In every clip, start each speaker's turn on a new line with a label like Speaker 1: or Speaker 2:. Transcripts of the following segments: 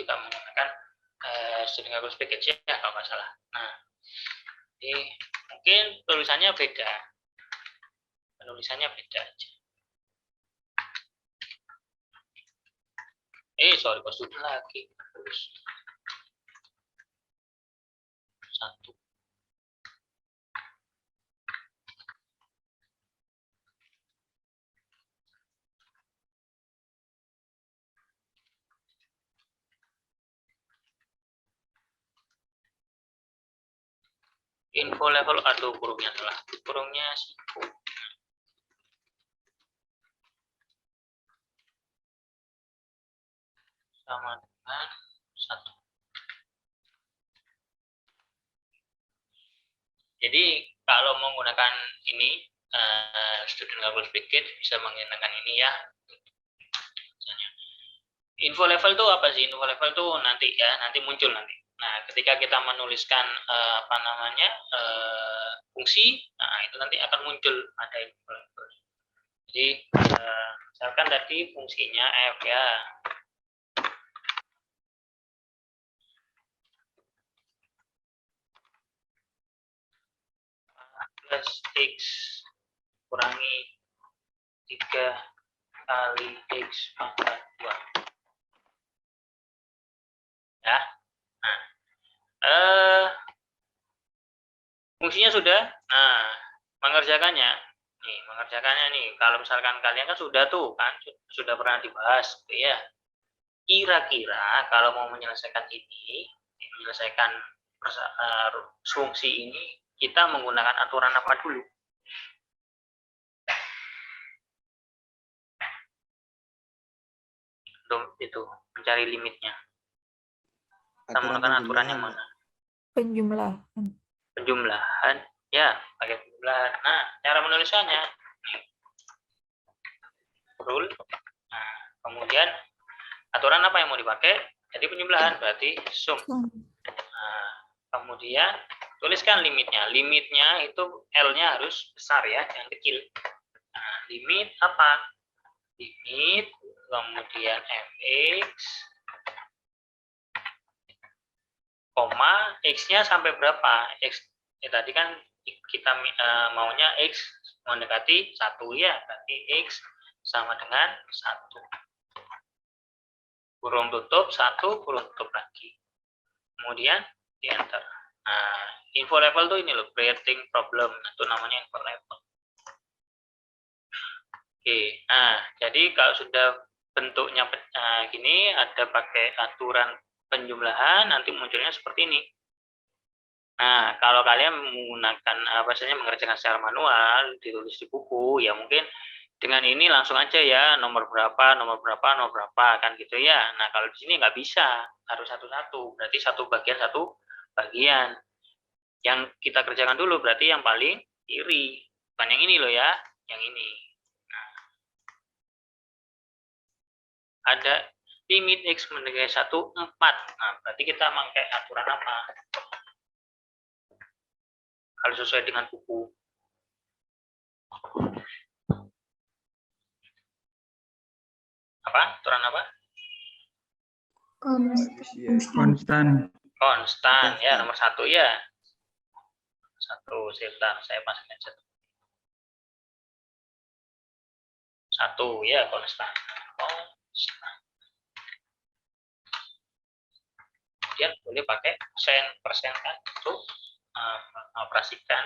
Speaker 1: juga menggunakan student calculus package ya kalau nggak salah. Nah, jadi mungkin tulisannya beda, penulisannya beda aja. Sorry, kok sudah lagi terus satu. Info level, aduh kurungnya salah, kurungnya siku. Sama dengan satu. Jadi kalau menggunakan ini student calculus package bisa menggunakan ini ya. Info level itu apa sih? Info level itu nanti ya, nanti muncul nanti. Nah, ketika kita menuliskan fungsi, nah itu nanti akan muncul ada info level. Jadi misalkan tadi fungsinya f ya. Plus x kurangi 3 kali x pangkat 2. Ya. Nah, fungsinya sudah. Nah, mengerjakannya nih. Kalau misalkan kalian kan sudah tuh kan sudah pernah dibahas, gitu ya. Kira-kira kalau mau menyelesaikan ini, menyelesaikan fungsi ini, kita menggunakan aturan apa dulu? Itu mencari limitnya. Kita menggunakan aturan yang mana? Penjumlahan, ya, pakai penjumlahan. Nah, cara menulisannya, rule. Nah, kemudian aturan apa yang mau dipakai? Jadi penjumlahan berarti sum. Nah, kemudian tuliskan limitnya. Limitnya itu L-nya harus besar ya, jangan kecil. Nah, limit apa? Limit kemudian fx koma x-nya sampai berapa? X tadi kan kita maunya x mendekati 1 ya, berarti x sama dengan 1. Kurung tutup 1, kurung tutup lagi. Kemudian di enter. Nah, info level tuh ini loh, creating problem. Itu namanya info level. Oke, nah jadi kalau sudah bentuknya gini, ada pakai aturan penjumlahan, nanti munculnya seperti ini. Nah, kalau kalian menggunakan mengerjakan secara manual, ditulis di buku, ya mungkin dengan ini langsung aja ya, nomor berapa kan gitu ya. Nah, kalau di sini nggak bisa, harus satu-satu. Berarti satu bagian. Yang kita kerjakan dulu berarti yang paling kiri, bukan yang ini loh ya, yang ini. Nah, ada limit x mendekati 1, 4. Nah, berarti kita pakai aturan apa? Kalau sesuai dengan buku. Apa? Aturan apa? Konstan. Ya, nomor 1 ya. 1, sebentar, saya pasang aja. 1 ya, konstan. Kemudian boleh pakai persen kan untuk mengoperasikan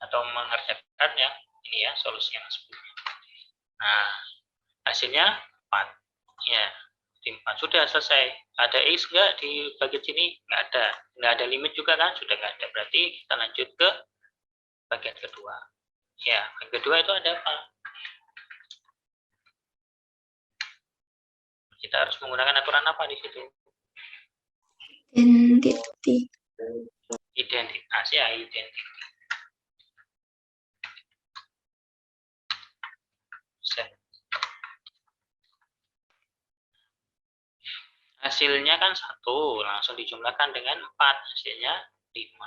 Speaker 1: atau mengerjakan yang ini ya, solusi yang sebelumnya. Nah, hasilnya 4 ya, 4 sudah selesai. Ada x enggak di bagian sini? Nggak ada limit juga kan, sudah nggak ada. Berarti kita lanjut ke bagian kedua ya. Bagian kedua itu ada apa? Kita harus menggunakan aturan apa di situ? Identitas ya, identitas. Hasilnya kan 1, langsung dijumlahkan dengan 4, hasilnya 5.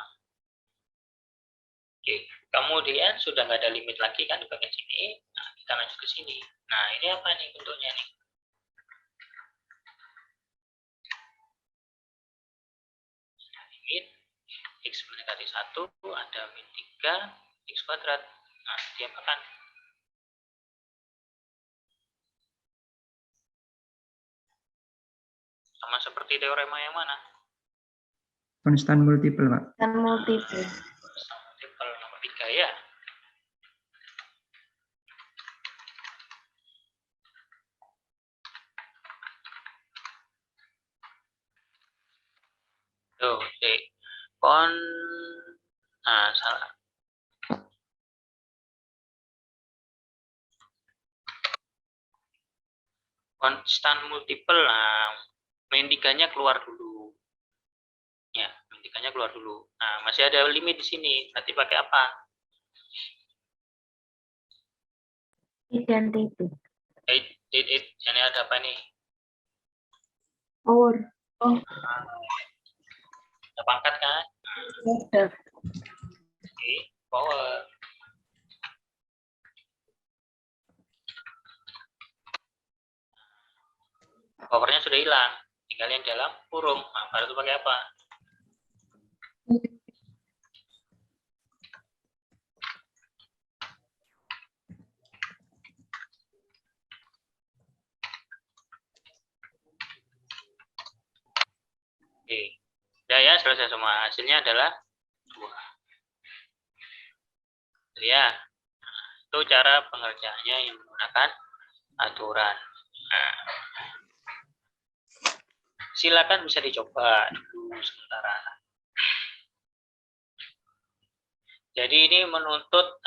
Speaker 1: Oke, kemudian sudah nggak ada limit lagi kan di bagian sini. Nah, kita lanjut ke sini. Nah, ini apa nih bentuknya nih? limit X mendekati 1 ada min 3 X kuadrat. Nah, diapakan? Sama seperti teorema yang mana?
Speaker 2: Konstan multiple, Pak.
Speaker 3: Konstan multiple.
Speaker 1: Konstan multiple nomor 3 ya. Tuh, salah. Konstan multiple, nah, min 3-nya keluar dulu. Ya, min 3-nya keluar dulu. Nah, masih ada limit di sini. Nanti pakai apa?
Speaker 3: Identity.
Speaker 1: Ini ada apa nih?
Speaker 3: Power. Oh,
Speaker 1: Ada pangkat kan?
Speaker 3: order.
Speaker 1: Oke, power. Powernya sudah hilang. Tinggal yang dalam kurung. Nah, baru itu pakai apa? Oke. Ya, selesai semua. Hasilnya adalah 2. Ya, itu cara pengerjaannya yang menggunakan aturan. Nah, silakan bisa dicoba dulu sementara. Jadi ini menuntut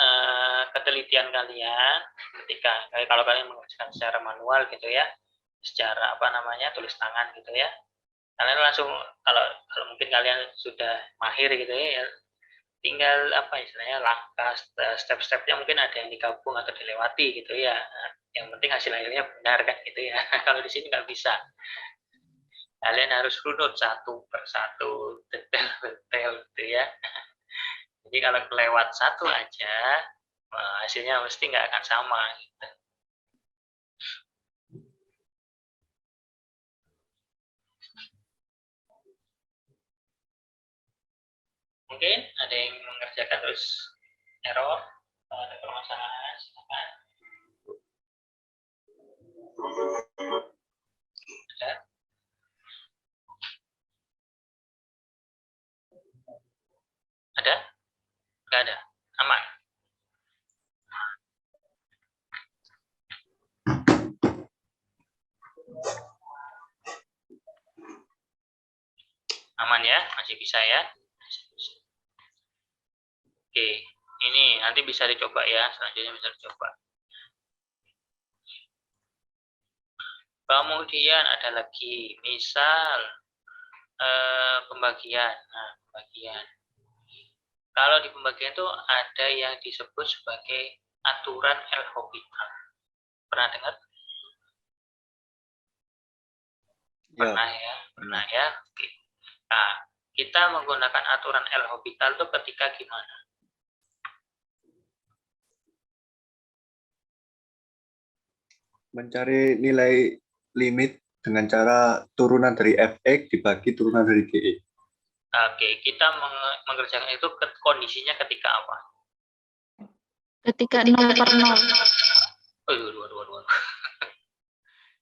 Speaker 1: ketelitian kalian ketika kalau kalian mengerjakan secara manual gitu ya, secara tulis tangan gitu ya. Kalian langsung kalau mungkin kalian sudah mahir gitu ya, tinggal istilahnya langkah step-stepnya mungkin ada yang digabung atau dilewati gitu ya. Nah, yang penting hasil akhirnya benar kan gitu ya. Kalau di sini nggak bisa. Kalian harus runut satu persatu detail gitu ya. Jadi kalau kelewat satu aja, hasilnya mesti nggak akan sama gitu. Mungkin ada yang mengerjakan terus error, kalau ada permasalahan silakan. Ada? Ada? Nggak ada? Aman? Aman ya? Masih bisa ya? Oke, ini nanti bisa dicoba ya, selanjutnya bisa dicoba. Kemudian ada lagi, misal pembagian. Nah, pembagian. Kalau di pembagian itu ada yang disebut sebagai aturan L'Hopital. Pernah dengar? Pernah ya? Pernah ya? Oke. Nah, kita menggunakan aturan L'Hopital itu ketika gimana?
Speaker 4: Mencari nilai limit dengan cara turunan dari Fx dibagi turunan dari Gx.
Speaker 1: Oke, kita mengerjakan itu kondisinya ketika apa?
Speaker 3: Ketika 0 per 0.
Speaker 1: Waduh.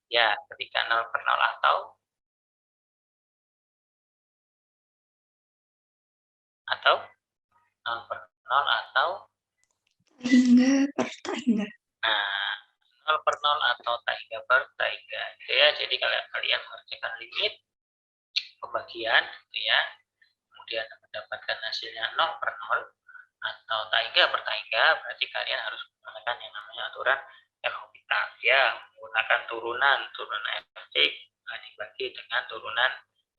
Speaker 1: Ya, ketika 0 per 0 atau atau 0 per 0 atau
Speaker 3: Hingga per tak hingga.
Speaker 1: nah 0 per 0 atau tak hingga per tak hingga gitu ya. Jadi kalian mengerjakan limit pembagian gitu ya, kemudian mendapatkan hasilnya 0 per 0 atau tak hingga per tak hingga, berarti kalian harus menggunakan yang namanya aturan L'Hopital ya, menggunakan turunan Fx dibagi dengan turunan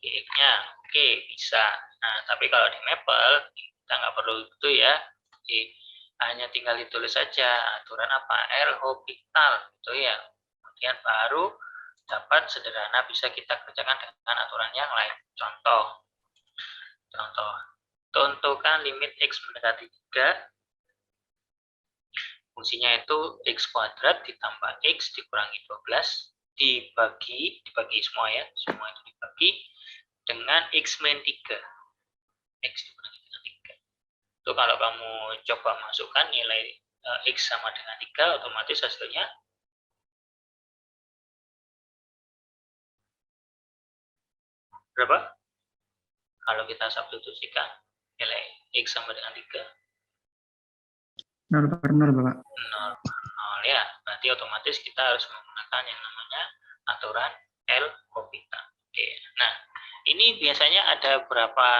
Speaker 1: Gx-nya. Oke, bisa. Nah, tapi kalau di Maple kita nggak perlu itu ya. Jadi, hanya tinggal ditulis saja aturan apa? L'Hopital gitu ya. Kemudian baru dapat sederhana bisa kita kerjakan dengan aturan yang lain. Contoh, tentukan limit X mendekati 3, fungsinya itu X kuadrat ditambah X dikurangi 12, dibagi semua ya, semua itu dibagi dengan X min 3. X dikurangi dengan 3. Itu kalau kamu coba masukkan nilai X sama dengan 3, otomatis hasilnya berapa? Kalau kita substitusikan nilai X sama dengan 3,
Speaker 2: 0/0, Bapak.
Speaker 1: 0 ya. Berarti otomatis kita harus menggunakan yang namanya aturan L'Hopital. Oke. Nah, ini biasanya ada berapa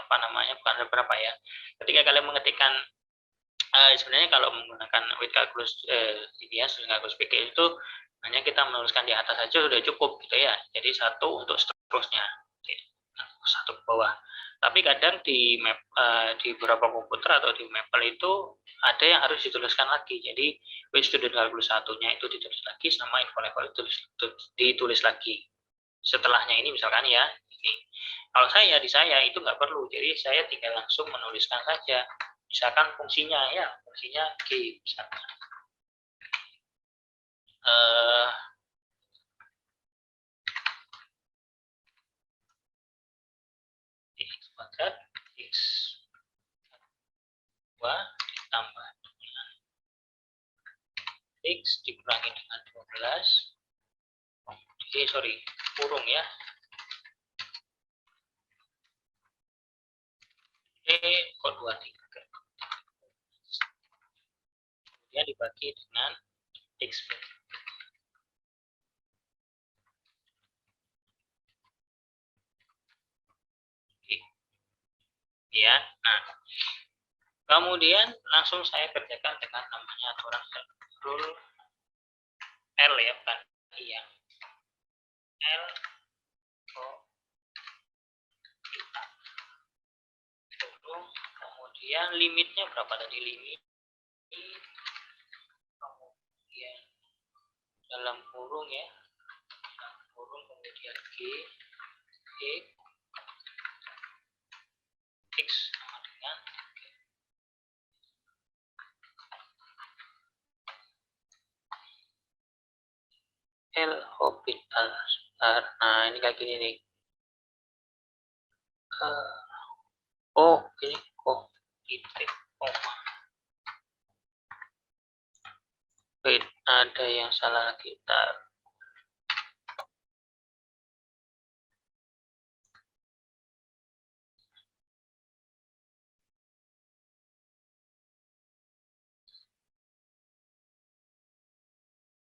Speaker 1: bukan ada berapa ya. Ketika kalian mengetikkan sebenarnya kalau menggunakan with calculus ini ya, calculus PK itu hanya kita menuliskan di atas saja sudah cukup gitu ya. Jadi 1 untuk seterusnya. Satu ke bawah. Tapi kadang di beberapa komputer atau di Maple itu ada yang harus dituliskan lagi. Jadi with student calculus 1-nya itu ditulis lagi, sama info level itu ditulis lagi. Setelahnya ini misalkan ya, ini. Kalau di saya itu nggak perlu. Jadi saya tinggal langsung menuliskan saja. Misalkan fungsinya ya, fungsinya G misalkan. X kuadrat X 2 ditambah dengan X dikurangi dengan 12 kurung ya, kod 23 kemudian dibagi dengan X ya. Nah, kemudian langsung saya kerjakan dengan namanya aturan rule L ya, bukan I ya. L kemudian limitnya berapa tadi, limit kemudian dalam kurung ya, dalam kurung kemudian X sama dengan L'Hopital. Nah, ini kayak gini nih. Ini kok titik koma. Wait, ada yang salah kita.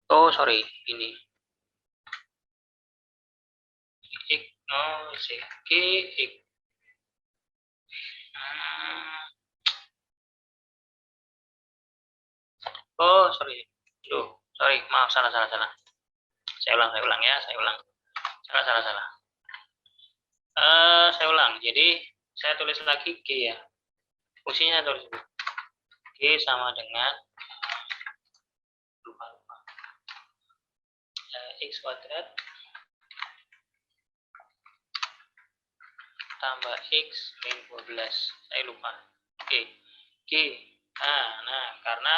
Speaker 1: Oh, sorry, ini. Oh, sorry. Sorry, maaf, salah. Saya ulang ya, saya ulang. Salah. Saya ulang. Jadi, saya tulis lagi G ya. Fungsinya tulis G sama dengan lupa. X kuadrat tambah X min 12. Saya lupa. G. Nah, karena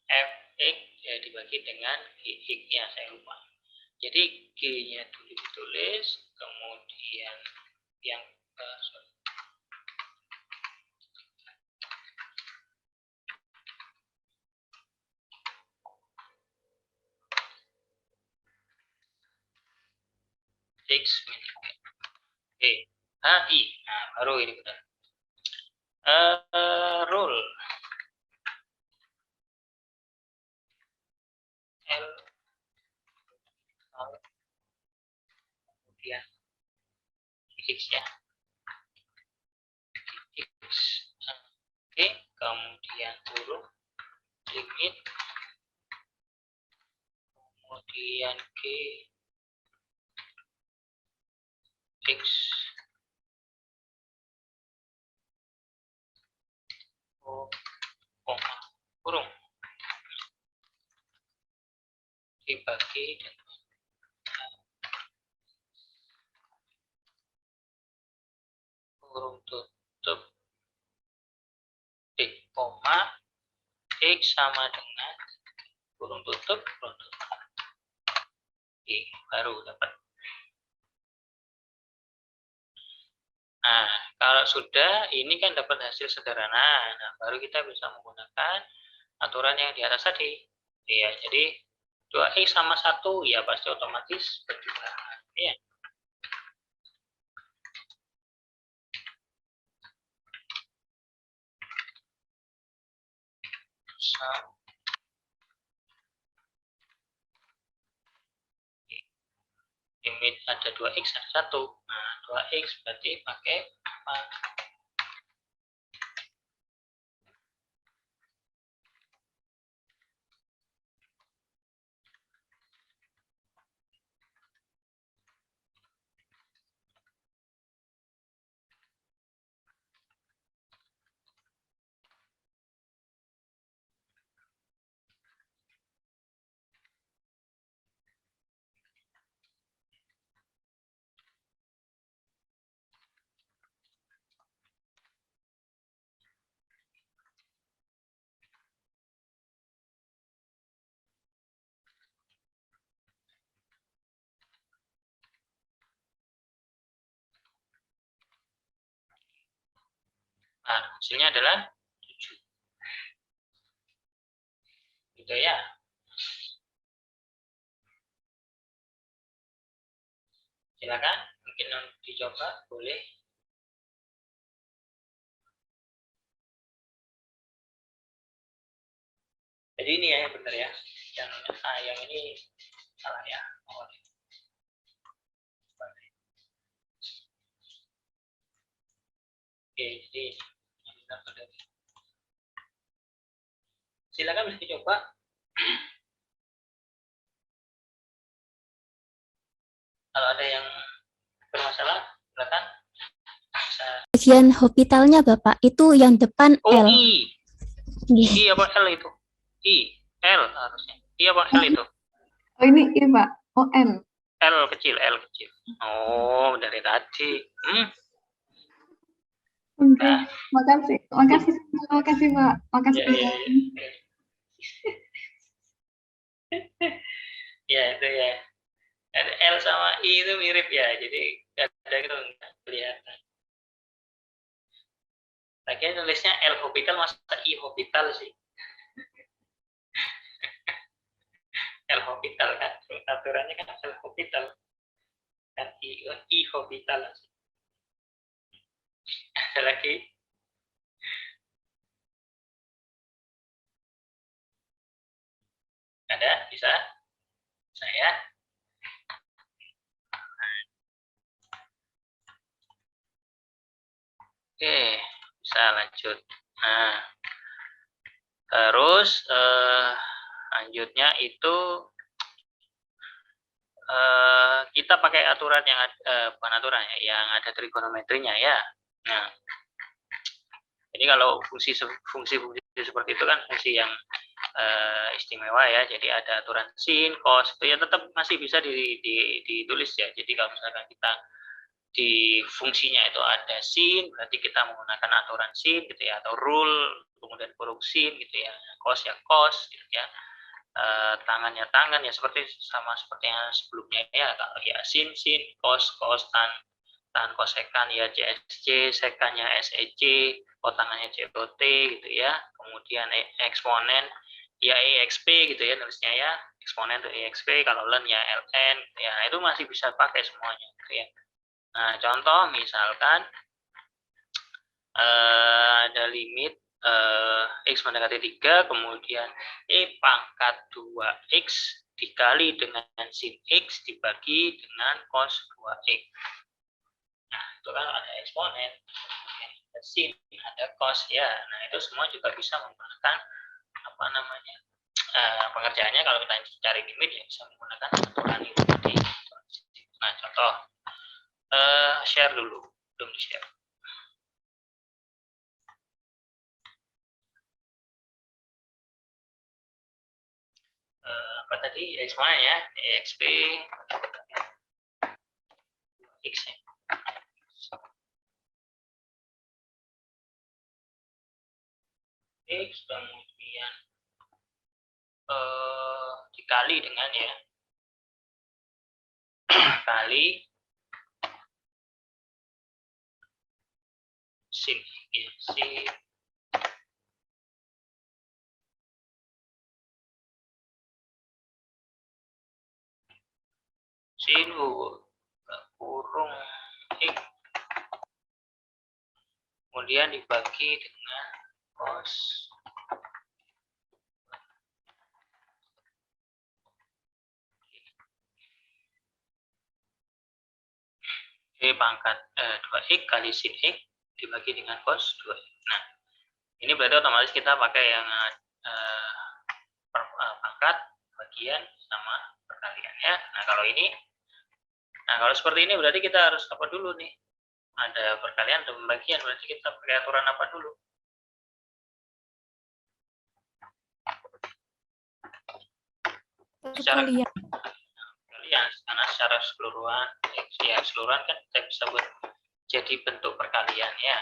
Speaker 1: Fx ya dibagi dengan Gx-nya, saya lupa. Jadi G-nya dulu ditulis, kemudian yang X min HI. Nah, baru ini benar. Rule L kemudian X ya. X kemudian kurung limit kemudian X koma kurung dibagi dengan kurung tutup koma X sama dengan kurung tutup. Baru dapat. Nah, kalau sudah, ini kan dapat hasil sederhana. Nah, baru kita bisa menggunakan aturan yang di atas tadi. Ya, jadi 2x sama 1, ya pasti otomatis berjumlahan. Ya. Limit ada 2x, ada 1. Nah, 2x berarti pakai 4. Nah, hasilnya adalah 7. Gitu ya. Silakan, mungkin dicoba, boleh. Jadi ini ya yang benar ya. Yang ini salah ya. Oh, oke, jadi yang benar benar. Silakan bisa dicoba. Kalau ada yang bermasalah, silakan.
Speaker 5: Bagian hospitalnya Bapak, itu yang depan
Speaker 1: Oh,
Speaker 5: L.
Speaker 1: I. I apa L itu? I, L harusnya. I apa L itu?
Speaker 3: Oh ini Pak. Oh M.
Speaker 1: L kecil, L kecil. Oh, dari tadi.
Speaker 3: Oke.
Speaker 1: Nah.
Speaker 3: Makasih. Makasih. Makasih Pak. Makasih.
Speaker 1: Ya. Ya, itu ya. Ada L sama I itu mirip ya, jadi ada itu nggak kelihatan. Lagi nulisnya L hospital, masa I hospital sih? L hospital kan, aturannya kan L hospital. Kan I hospital. Ada lagi? Ada? Bisa? Saya? Oke, bisa lanjut. Nah, terus lanjutnya itu kita pakai aturan yang bukan aturan ya, yang ada trigonometrinya ya. Nah, jadi kalau fungsi seperti itu kan fungsi yang istimewa ya. Jadi ada aturan sin, cos itu ya tetap masih bisa ditulis ya. Jadi kalau misalkan kita di fungsinya itu ada sin, berarti kita menggunakan aturan sin gitu ya, atau rule, kemudian huruf sin gitu ya, cos ya cos gitu ya. Tangannya tangan ya seperti sama seperti yang sebelumnya ya. Kalau ya sin cos tan kosekan ya CSC, sekannya SEC, tangannya COT gitu ya. Kemudian eksponen ya EXP gitu ya nulisnya ya, eksponen itu EXP, kalau ln ya ln ya, itu masih bisa pakai semuanya gitu ya. Nah, contoh misalkan ada limit X mendekati 3, kemudian pangkat 2X dikali dengan sin X dibagi dengan cos 2X. Nah, itu kan ada eksponen, ada sin, ada cos ya. Nah, itu semua juga bisa menggunakan apa namanya pengerjaannya. Kalau kita cari limit ya bisa menggunakan aturan itu tadi. Nah, contoh share dulu, belum di share. Apa tadi eksponen ya, exp x ya. X kemudian dikali dengan ya kali sin ya, sin kurung x kemudian dibagi dengan cos pangkat 2x kali sin x dibagi dengan cos 2. Nah, ini berarti otomatis kita pakai yang pangkat, bagian, sama perkalian ya. Nah, kalau seperti ini berarti kita harus apa dulu nih? Ada perkalian atau pembagian, berarti kita pakai aturan apa dulu?
Speaker 5: Perkalian.
Speaker 1: Perkalian, karena secara keseluruhan, ya keseluruhan kan kita bisa buat jadi bentuk perkalian ya.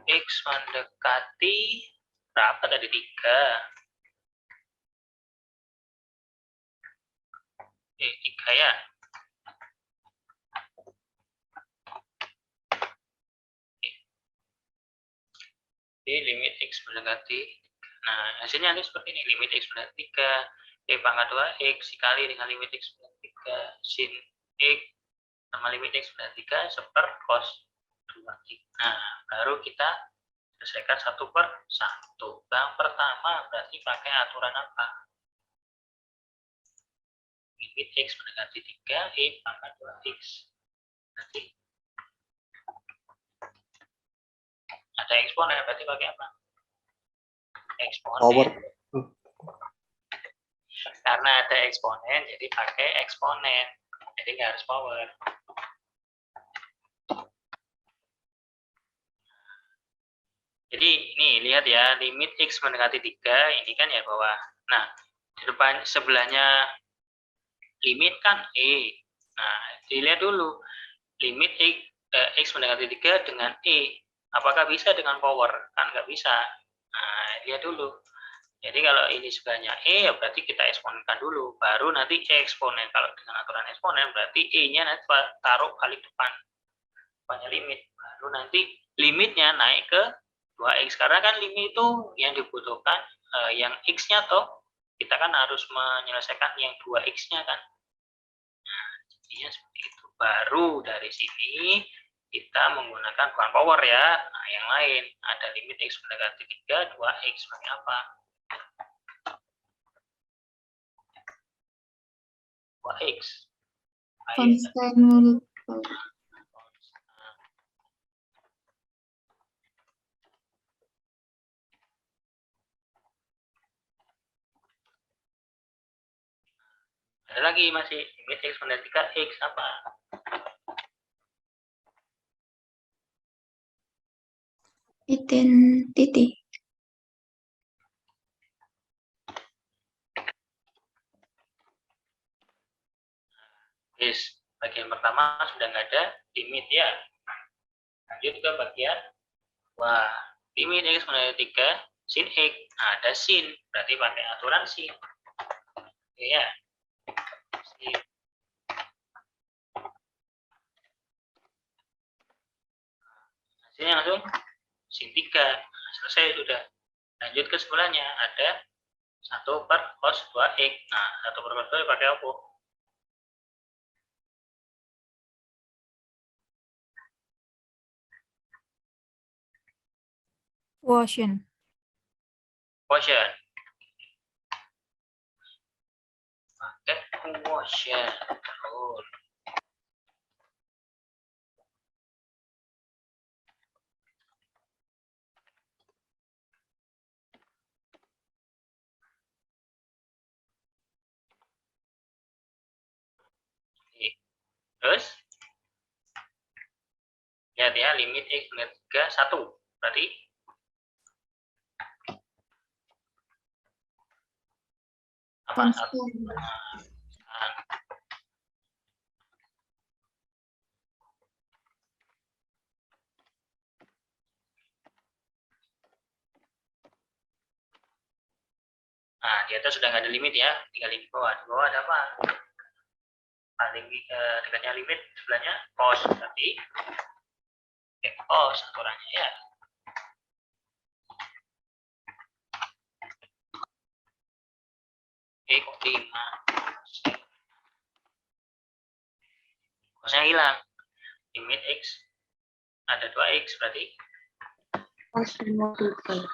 Speaker 1: X mendekati berapa tadi 3? 3 ya. Jadi limit X mendekati, nah hasilnya nanti seperti ini, limit X mendekati 3, pangkat 2X dikali dengan limit X mendekati 3, sin X sama limit X mendekati 3 seper cos 2X. Nah, baru kita selesaikan 1 per 1. Yang pertama berarti pakai aturan apa? Limit X mendekati 3, pangkat 2X. Nanti ada eksponen, berarti pakai apa? Eksponen.
Speaker 4: Power.
Speaker 1: Karena ada eksponen, jadi pakai eksponen. Jadi nggak harus power. Jadi ini lihat ya, limit X mendekati 3, ini kan ya bawah. Nah, di depan sebelahnya limit kan E. Nah, dilihat dulu. Limit X mendekati 3 dengan E. Apakah bisa dengan power? Kan nggak bisa. Nah, lihat dulu. Jadi kalau ini sebelahnya E, ya berarti kita eksponenkan dulu. Baru nanti E eksponen. Kalau dengan aturan eksponen, berarti E-nya nanti taruh paling depan. Depannya limit. Baru nanti limitnya naik ke 2X. Karena kan limit itu yang dibutuhkan, yang X-nya toh. Kita kan harus menyelesaikan yang 2X-nya kan. Nah, jadinya seperti itu. Baru dari sini kita menggunakan bukan power ya. Nah, yang lain ada limit X mendekati 3, 2X pakai apa? 2X.
Speaker 3: Konstan multiple. Ada lagi masih limit X mendekati 3X apa? Identity.
Speaker 1: Yes, bagian pertama sudah nggak ada limit ya. Lanjut ke bagian wah, limit X mendekati 3 sin X. Nah, ada sin, berarti pakai aturan sin. Oke ya. Sin. Hasilnya langsung sin 3. Nah, selesai sudah. Lanjut ke sebelahnya ada 1 per cos 2X. Nah, 1 per cos 2 pakai apa?
Speaker 5: Quotient.
Speaker 1: Quotient. Pakai quotient. Oh. Terus lihat ya, limit X mendekati 3 1. Berarti apa?
Speaker 3: Konstan.
Speaker 1: Nah, di atas sudah nggak ada limit ya, tinggal di bawah. Di bawah ada apa? Paling dekatnya limit, sebelahnya cos. Berarti cos aturannya ya. Kok 5. Cosnya hilang. Limit X ada 2X berarti
Speaker 6: Constant multiple.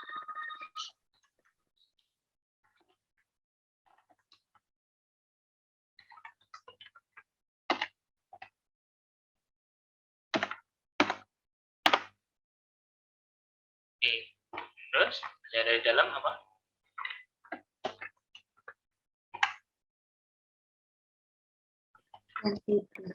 Speaker 1: Oke. Terus ada di dalam apa?
Speaker 6: Multiple.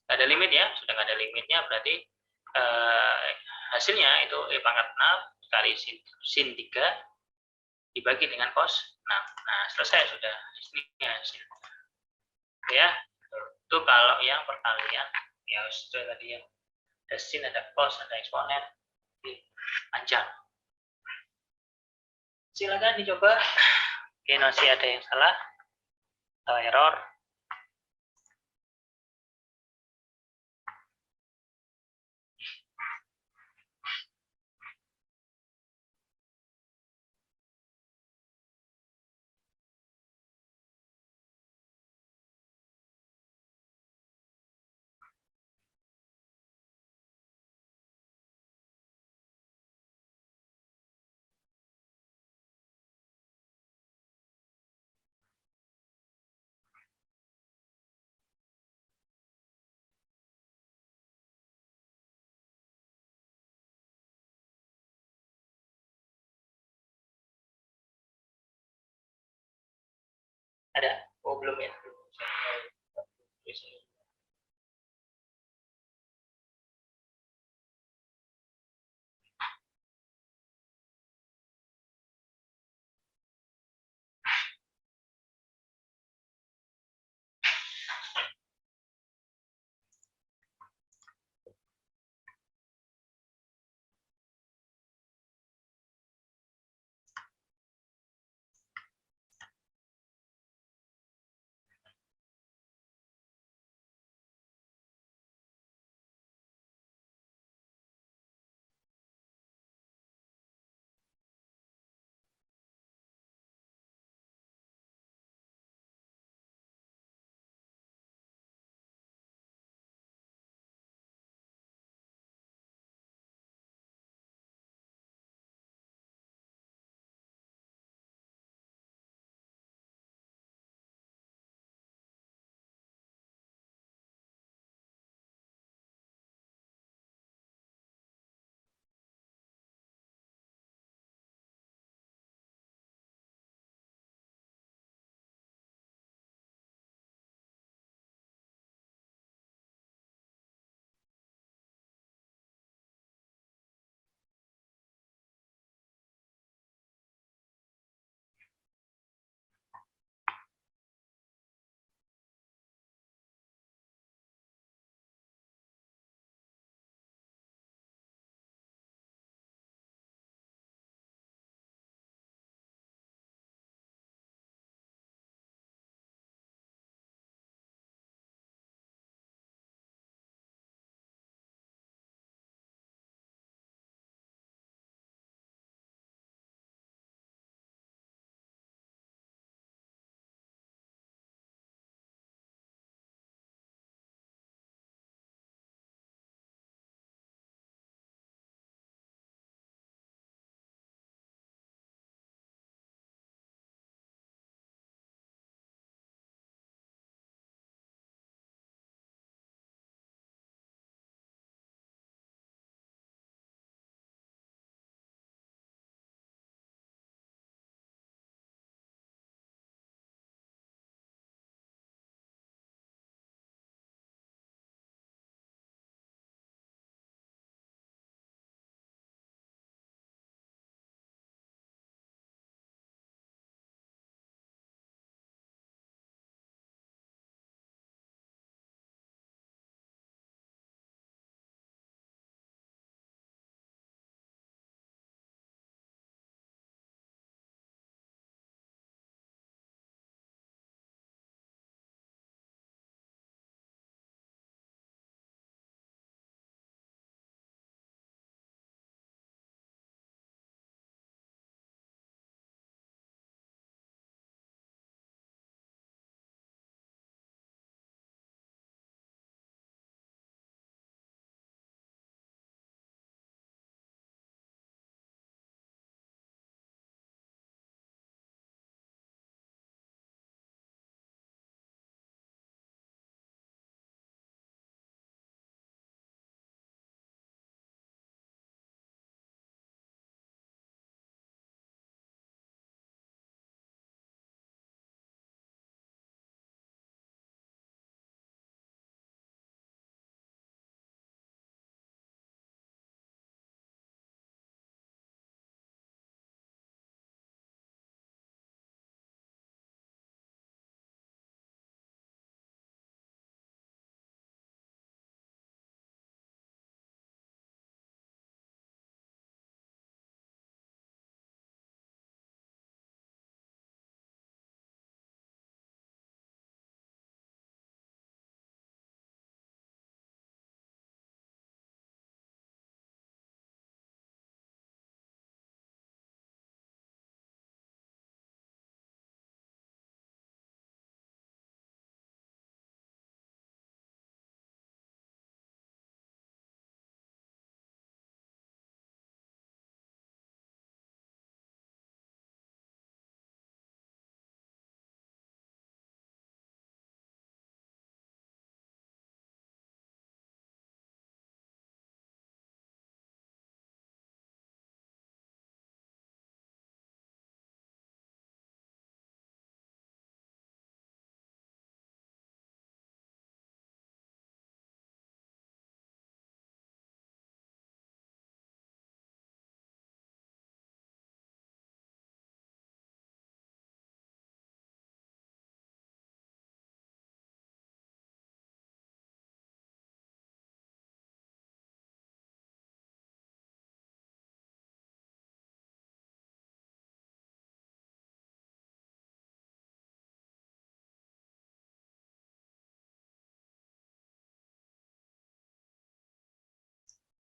Speaker 1: Ada limit ya, sudah nggak ada limitnya berarti hasilnya itu pangkat 6 kali sin 3 dibagi dengan cos 6. Nah, selesai sudah. Ini hasil. Ya, itu kalau yang perkalian ya sudah tadi ya. Ada sin, ada cos, ada eksponen. Panjang. Silakan dicoba. Oke, masih ada yang salah atau error. Ada? Oh, belum ya?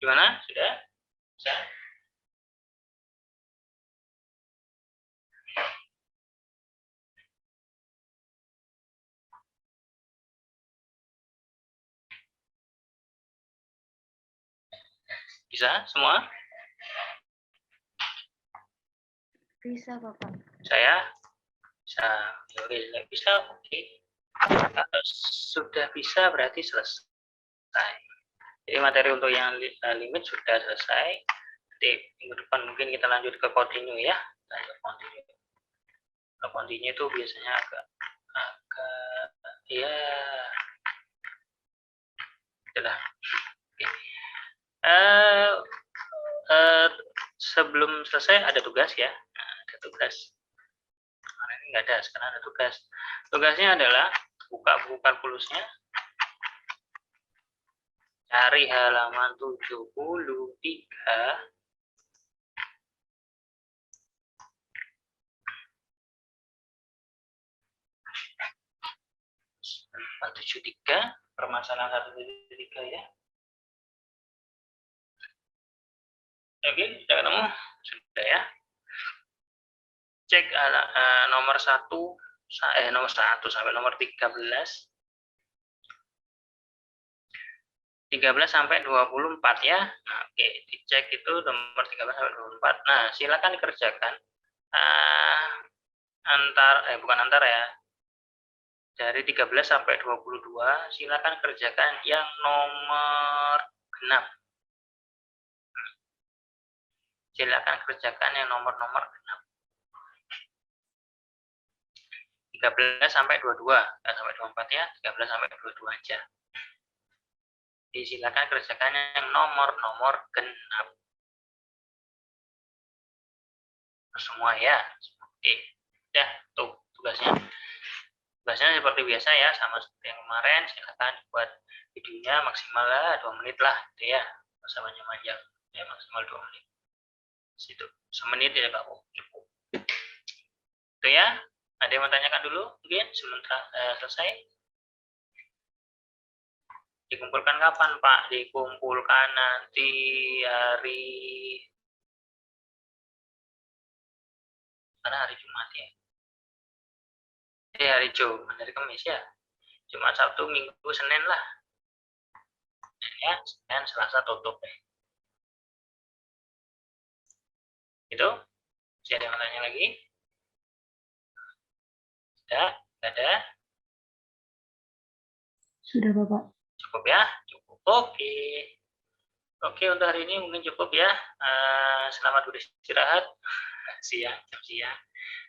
Speaker 1: Gimana? Sudah? Bisa? Bisa semua?
Speaker 6: Bisa, Bapak.
Speaker 1: Saya bisa. Oke, nggak bisa. Oke. Kalau sudah bisa berarti selesai. Jadi materi untuk yang limit sudah selesai. Nanti minggu depan mungkin kita lanjut ke continue ya. Lanjut continue. Kalau continue itu biasanya agak ya sudah. Oke. Sebelum selesai ada tugas ya. Nah, ada tugas. Kemarin ini nggak ada, sekarang ada tugas. Tugasnya adalah buka buku kalkulusnya, cari halaman 73, permasalahan 173 ya. Oke, sudah ketemu? Sudah ya. Cek nomor 1 sampai nomor 13. 13 sampai 24 ya. Nah, oke, dicek itu nomor 13 sampai 24. Nah, silakan dikerjakan bukan antara ya. Dari 13 sampai 22 silakan kerjakan yang nomor genap. Silakan kerjakan yang nomor-nomor genap. 13 sampai 22, enggak sampai 24 ya, 13 sampai 22 aja. Jadi silakan kerjakan yang nomor-nomor genap. Semua ya. Oke, udah tuh tugasnya. Tugasnya seperti biasa ya, sama seperti yang kemarin. Silakan buat videonya maksimal lah 2 menit lah, gitu ya. Nggak usah panjang-panjang, ya maksimal 2 menit. Situ, semenit ya kamu cukup. Itu ya. Ada yang mau tanyakan dulu mungkin sebelum selesai? Dikumpulkan kapan Pak? Dikumpulkan nanti karena hari Jumat ya. Hari Kamis ya. Jumat, Sabtu, Minggu, Senin lah. Ya, Senin, Selasa tutup deh. Itu. Masih ada yang tanya lagi? Sudah? Ada?
Speaker 6: Sudah, Bapak.
Speaker 1: Cukup ya? Cukup. Oke. Oke, untuk hari ini mungkin cukup ya. Selamat beristirahat. Jam siang.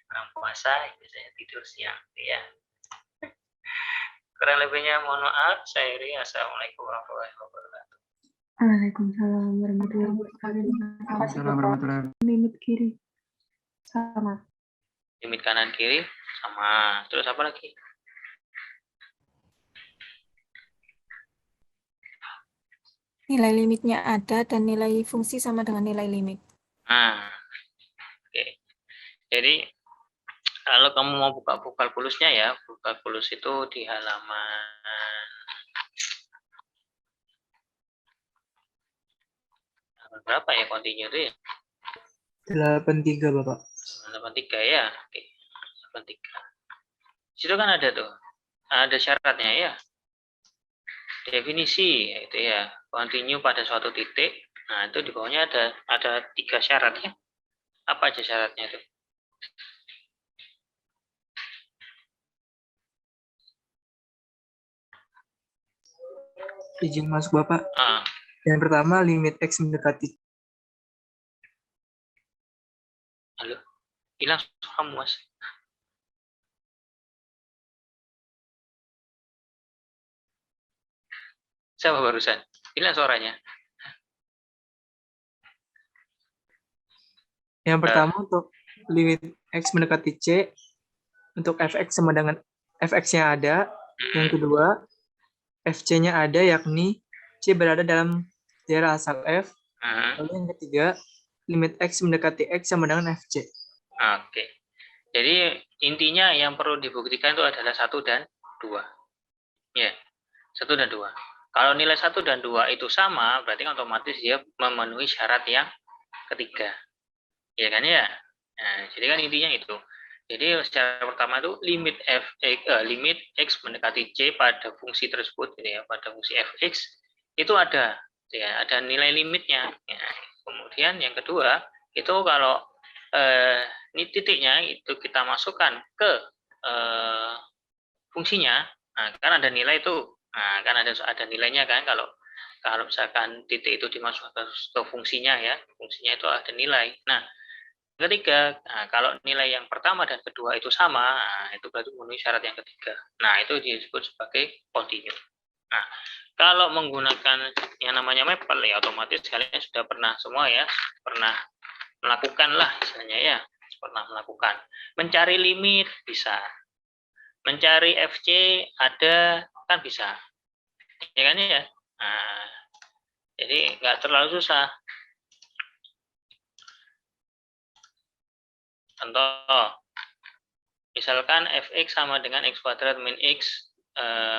Speaker 1: Orang puasa, biasanya tidur siang. Ya. Kurang lebihnya mohon maaf. Saya Iri. Assalamualaikum warahmatullahi wabarakatuh.
Speaker 6: Waalaikumsalam warahmatullahi wabarakatuh.
Speaker 2: Assalamualaikum warahmatullahi wabarakatuh.
Speaker 6: Limit kiri. Sama.
Speaker 1: Limit kanan kiri sama. Terus apa lagi?
Speaker 7: Nilai limitnya ada dan nilai fungsi sama dengan nilai limit.
Speaker 1: Nah, oke. Jadi kalau kamu mau buka buku kalkulusnya ya, buku kalkulus itu di halaman berapa ya continue itu ya?
Speaker 8: 83 Bapak.
Speaker 1: 83 ya. Oke. 83. Situ kan ada tuh. Ada syaratnya ya. Definisi itu ya. Continue pada suatu titik. Nah, itu di bawahnya ada 3 syarat ya. Apa aja syaratnya itu?
Speaker 8: Izin masuk Bapak.
Speaker 1: Ah,
Speaker 8: Yang pertama, limit X mendekati.
Speaker 1: halo. Hilang suaramu, Mas. Siapa barusan? Hilang suaranya.
Speaker 8: Yang pertama untuk limit X mendekati C, untuk fx sama dengan fx-nya ada. Yang kedua, fc-nya ada, yakni C berada dalam daerah asal F. Lalu yang ketiga, limit X mendekati X sama dengan fc.
Speaker 1: Oke. Jadi intinya yang perlu dibuktikan itu adalah 1 dan 2. Ya, 1 dan 2. Kalau nilai 1 dan 2 itu sama, berarti kan otomatis dia memenuhi syarat yang ketiga. Ya kan ya? Nah, jadi kan intinya itu. Jadi secara pertama itu limit x mendekati c pada fungsi tersebut, gitu ya, pada fungsi fx itu ada, ya, ada nilai limitnya. Ya. Kemudian yang kedua itu kalau ini titiknya itu kita masukkan ke fungsinya, nah, kan ada nilai itu, nah, kan ada nilainya kan kalau misalkan titik itu dimasukkan ke fungsinya ya, fungsinya itu ada nilai. Nah, ketiga, nah, kalau nilai yang pertama dan kedua itu sama, nah, itu berarti memenuhi syarat yang ketiga. Nah, itu disebut sebagai kontinu. Nah, kalau menggunakan yang namanya mapel ya otomatis kalian sudah pernah semua ya, pernah melakukan lah istilahnya ya, pernah melakukan. Mencari limit bisa. Mencari FC ada kan bisa. Ya kan ya? Nah, jadi nggak terlalu susah. Contoh, misalkan fx sama dengan x kuadrat min x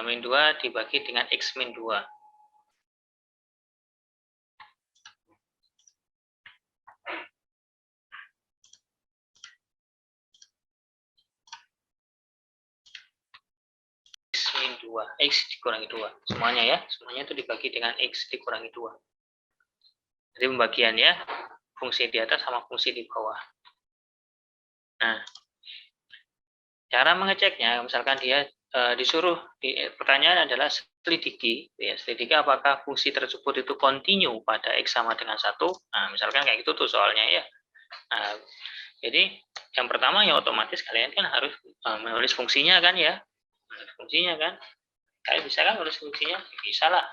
Speaker 1: min 2 dibagi dengan x min 2. X min 2, x dikurangi 2. Semuanya ya, semuanya itu dibagi dengan x dikurangi 2. Jadi pembagiannya fungsi di atas sama fungsi di bawah. Nah, cara mengeceknya, misalkan dia disuruh, pertanyaan adalah selidiki, ya, selidiki apakah fungsi tersebut itu kontinu pada x sama dengan 1. Nah, misalkan kayak gitu tuh soalnya ya. Nah, jadi yang pertama ya otomatis kalian kan harus menulis fungsinya kan ya. Menulis fungsinya kan. Kalian bisa kan menulis fungsinya? Bisa lah.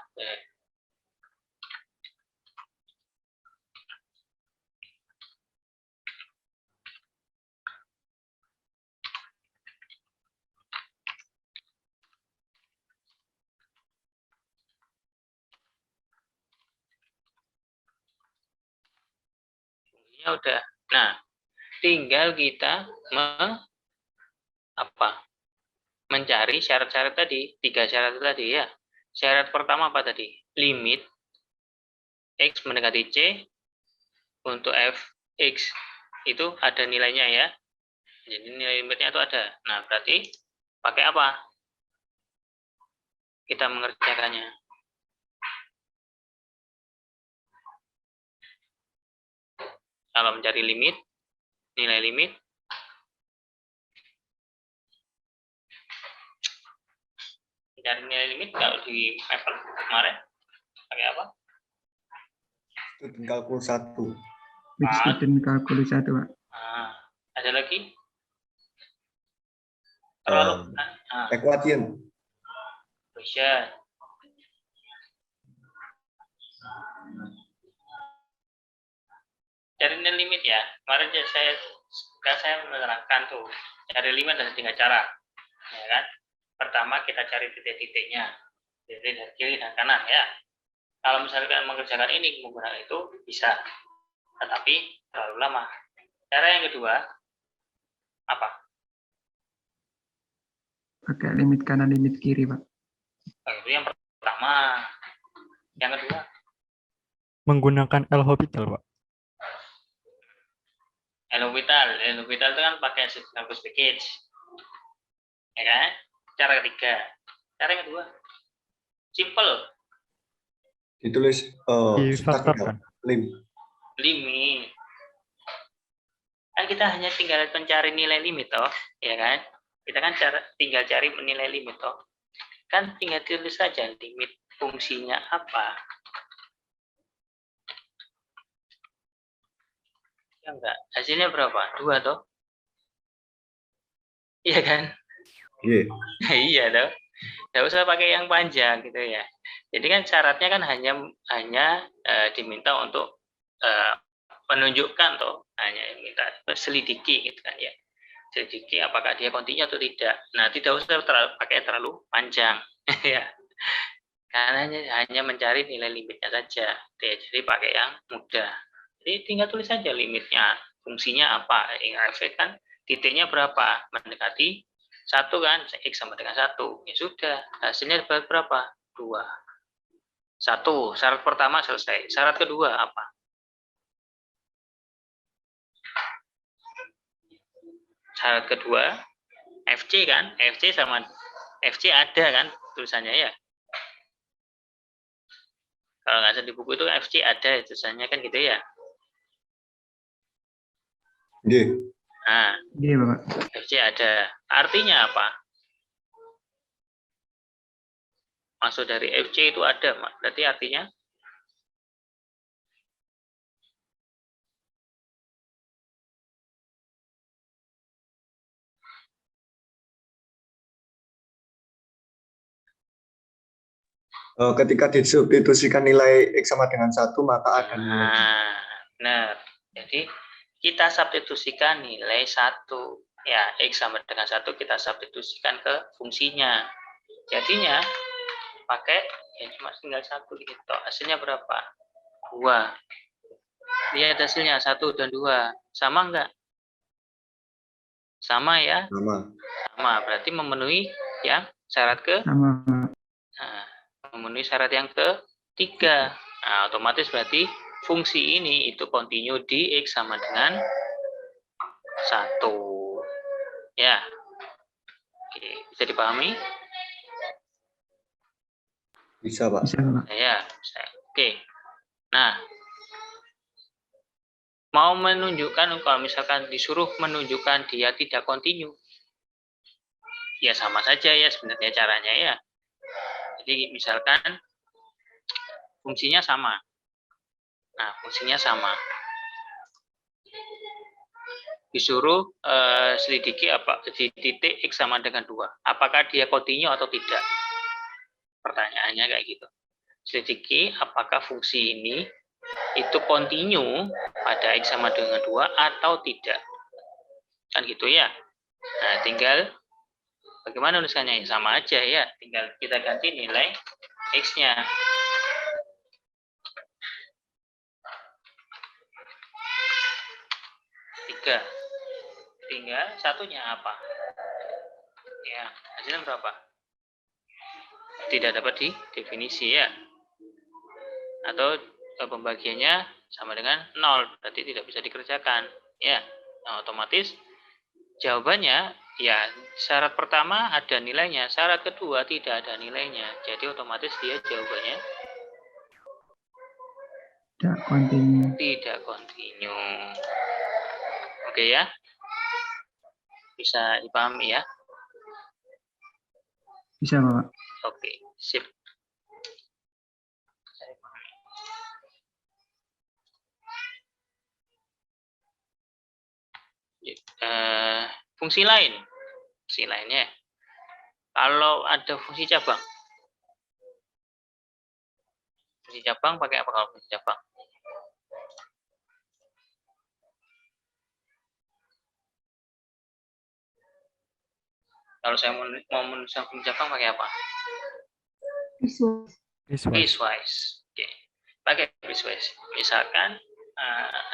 Speaker 1: Ya udah. Nah, tinggal kita mencari syarat-syarat tadi, 3 syarat tadi ya. Syarat pertama apa tadi? Limit x mendekati c untuk fx itu ada nilainya ya. Jadi nilai limitnya itu ada. Nah, berarti pakai apa? Kita mengerjakannya. Kalau mencari limit, nilai limit, mencari nilai limit kalau di mapel kemarin pakai apa?
Speaker 4: Student kalkulus 1.
Speaker 2: Student kalkulus 1, Pak.
Speaker 1: Nah, ada lagi?
Speaker 4: Equation.
Speaker 1: Bisa. Cari nilai limit ya. Kemarin saya menerangkan tuh cari limit ada 3 cara, ya kan? Pertama kita cari titik-titiknya, titik dari kiri dan kanan ya. Kalau misalkan mengerjakan ini menggunakan itu bisa, tetapi terlalu lama. Cara yang kedua apa?
Speaker 2: Pakai limit kanan, limit kiri, Pak.
Speaker 1: Itu yang pertama. Yang kedua
Speaker 9: menggunakan L'Hopital, Pak.
Speaker 1: L'Hopital itu kan pakai Synapse Package, ya kan? Cara ketiga, cara yang kedua, simple,
Speaker 4: Ditulis
Speaker 9: Difaktorkan.
Speaker 1: limit. Kan kita hanya tinggal mencari nilai limit toh, ya kan? Kita kan tinggal cari nilai limit toh. Kan tinggal tulis saja limit fungsinya apa. Ya enggak, hasilnya berapa? 2 toh? Iya kan?
Speaker 4: Iya.
Speaker 1: Iya toh. Nggak usah pakai yang panjang gitu ya. Jadi kan syaratnya kan hanya diminta untuk menunjukkan toh, hanya minta selidiki gitu kan ya. Selidiki apakah dia kontinu atau tidak. Nah, tidak usah pakai terlalu panjang ya. Karena hanya mencari nilai limitnya saja. Jadi pakai yang mudah. Jadi tinggal tulis saja limitnya, fungsinya apa. Efek kan titiknya berapa? Mendekati 1 kan, x sama dengan 1. Ya sudah, hasilnya berapa? 2. Satu, syarat pertama selesai. Syarat kedua apa? Syarat kedua, FC kan? FC sama FC ada kan tulisannya ya? Kalau nggak salah di buku itu FC ada tulisannya kan gitu ya?
Speaker 4: Iya.
Speaker 1: Nah,
Speaker 2: Iya, Bapak.
Speaker 1: FC ada. Artinya apa? Maksud dari FC itu ada, berarti artinya
Speaker 4: Ketika disubstitusikan nilai X sama dengan 1, maka ada nilai.
Speaker 1: nah, benar. Jadi kita substitusikan nilai 1. Ya, X sama dengan 1 kita substitusikan ke fungsinya. Jadinya pakai ya cuma tinggal 1 gitu. Hasilnya berapa? 2. Lihat hasilnya 1 dan 2. Sama enggak? Sama ya?
Speaker 4: Sama.
Speaker 1: Sama. Berarti memenuhi yang syarat ke
Speaker 2: Sama.
Speaker 1: Nah, memenuhi syarat yang ketiga. Nah, otomatis berarti fungsi ini itu kontinu di X sama dengan 1. Ya. Oke, bisa dipahami?
Speaker 4: Bisa, Pak.
Speaker 2: Bisa, Bapak.
Speaker 1: Ya, bisa. Oke. Nah, mau menunjukkan kalau misalkan disuruh menunjukkan dia tidak kontinu. Ya sama saja ya sebenarnya caranya ya. Jadi misalkan fungsinya sama. Nah, fungsinya sama. Disuruh selidiki apa di titik X sama dengan 2. Apakah dia kontinu atau tidak? Pertanyaannya kayak gitu. Selidiki apakah fungsi ini itu kontinu pada X sama dengan 2 atau tidak. Kan gitu ya. Nah, tinggal bagaimana nulisannya? Sama aja ya. Tinggal kita ganti nilai X-nya. Tinggal satunya apa? Ya, hasilnya berapa? Tidak dapat di definisi ya. Atau pembagiannya sama dengan 0, berarti tidak bisa dikerjakan. Ya, nah, otomatis jawabannya ya syarat pertama ada nilainya, syarat kedua tidak ada nilainya. Jadi otomatis dia jawabannya
Speaker 2: Tidak kontinu.
Speaker 1: tidak kontinu. Oke ya. Bisa dipahami ya?
Speaker 2: Bisa, Bapak.
Speaker 1: Oke, sip. Fungsi lain. Fungsi lainnya. Kalau ada fungsi cabang. Fungsi cabang pakai apa kalau fungsi cabang? Kalau saya mau menuliskan fungsi cabang pakai apa?
Speaker 6: Visual.
Speaker 1: Piecewise. Oke. Pakai piecewise. Misalkan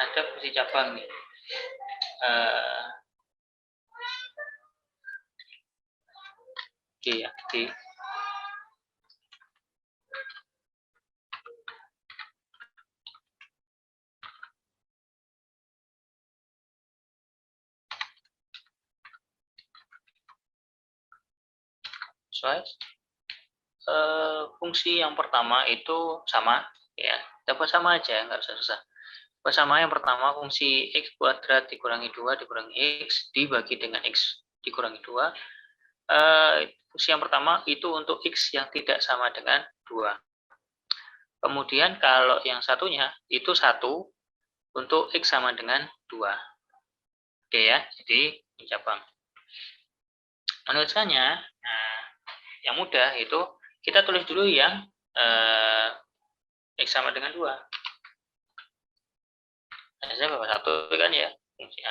Speaker 1: ada fungsi cabang nih. Oke ya. Oke. Fungsi yang pertama itu sama ya, dapat sama aja, nggak usah susah. Sama yang pertama fungsi x kuadrat dikurangi 2 dikurangi x dibagi dengan x dikurangi 2. Fungsi yang pertama itu untuk x yang tidak sama dengan 2. Kemudian kalau yang satunya itu 1 untuk x sama dengan 2. Oke ya, jadi cabang. Menuliskannya, yang mudah itu kita tulis dulu yang X sama dengan 2. Hasilnya berapa? 1 kan ya?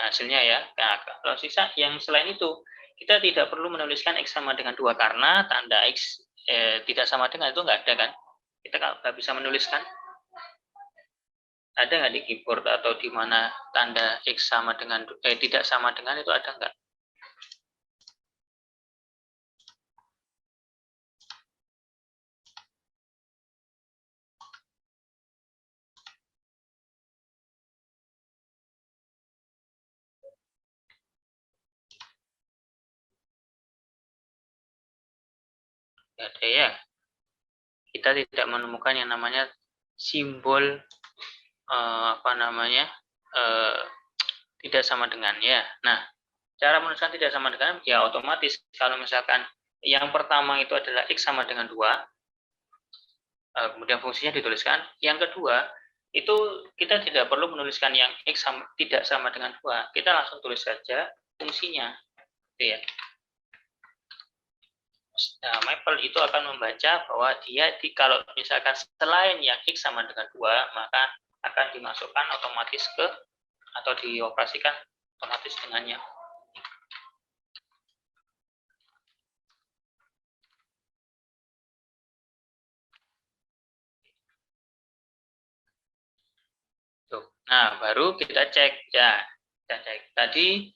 Speaker 1: Hasilnya ya. Nah, kalau sisa yang selain itu, kita tidak perlu menuliskan X sama dengan 2 karena tanda X tidak sama dengan itu nggak ada kan? Kita nggak bisa menuliskan. Ada nggak di keyboard atau di mana tanda X sama dengan tidak sama dengan itu ada nggak? Tidak ada ya. Kita tidak menemukan yang namanya simbol tidak sama dengan ya. Nah, cara menuliskan tidak sama dengan ya otomatis kalau misalkan yang pertama itu adalah X sama dengan 2, kemudian fungsinya dituliskan. Yang kedua, itu kita tidak perlu menuliskan yang X tidak sama dengan 2. Kita langsung tulis saja fungsinya. Gitu ya. Nah, Maple itu akan membaca bahwa dia kalau misalkan selain yang X sama dengan 2, maka akan dimasukkan otomatis ke atau dioperasikan otomatis dengannya. Nah, baru kita cek ya. Kita cek. Tadi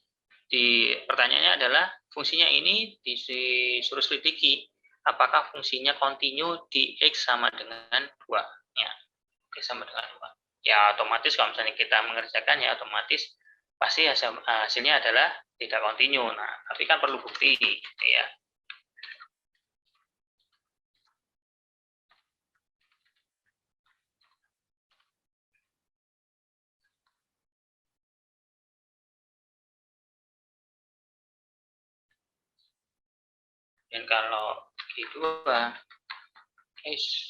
Speaker 1: di pertanyaannya adalah fungsinya ini disuruh selidiki apakah fungsinya kontinu di X sama dengan 2 ya. X sama dengan 2. Ya otomatis kalau misalnya kita mengerjakan ya otomatis pasti hasilnya adalah tidak kontinu. Nah, tapi kan perlu bukti ya. Dan kalau G2 case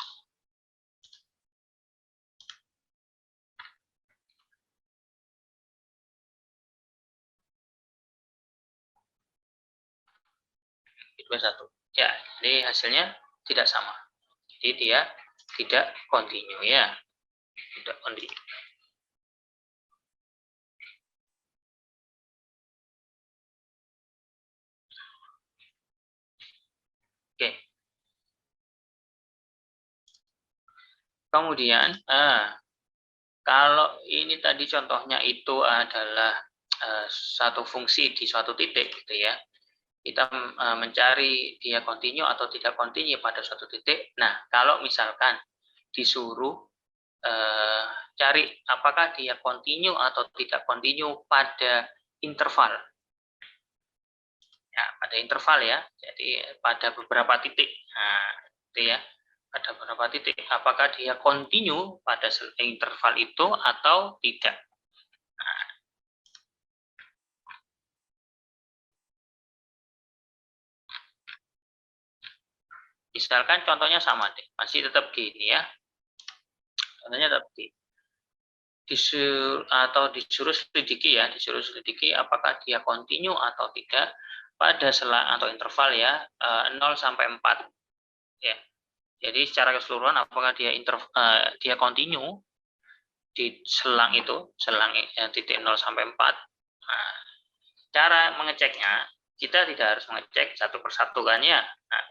Speaker 1: G2 1. Ya, jadi hasilnya tidak sama. Jadi dia tidak kontinu ya. Tidak kontinu. Oke. Kemudian, kalau ini tadi contohnya itu adalah satu fungsi di suatu titik, gitu ya. Kita mencari dia kontinu atau tidak kontinu pada suatu titik. Nah, kalau misalkan disuruh cari apakah dia kontinu atau tidak kontinu pada interval. Ya, pada interval ya. Jadi pada beberapa titik. Nah, itu ya. Pada beberapa titik. Apakah dia kontinu pada interval itu atau tidak? Nah. Misalkan contohnya sama deh. Masih tetap gini ya. Contohnya tetap gini. Disuruh selidiki ya. Disuruh selidiki apakah dia kontinu atau tidak pada selang atau interval ya 0 sampai 4 ya. Jadi secara keseluruhan apakah dia kontinu di selang itu, selang titik 0 sampai 4. Nah, cara mengeceknya kita tidak harus mengecek satu persatu kan ya. Nah,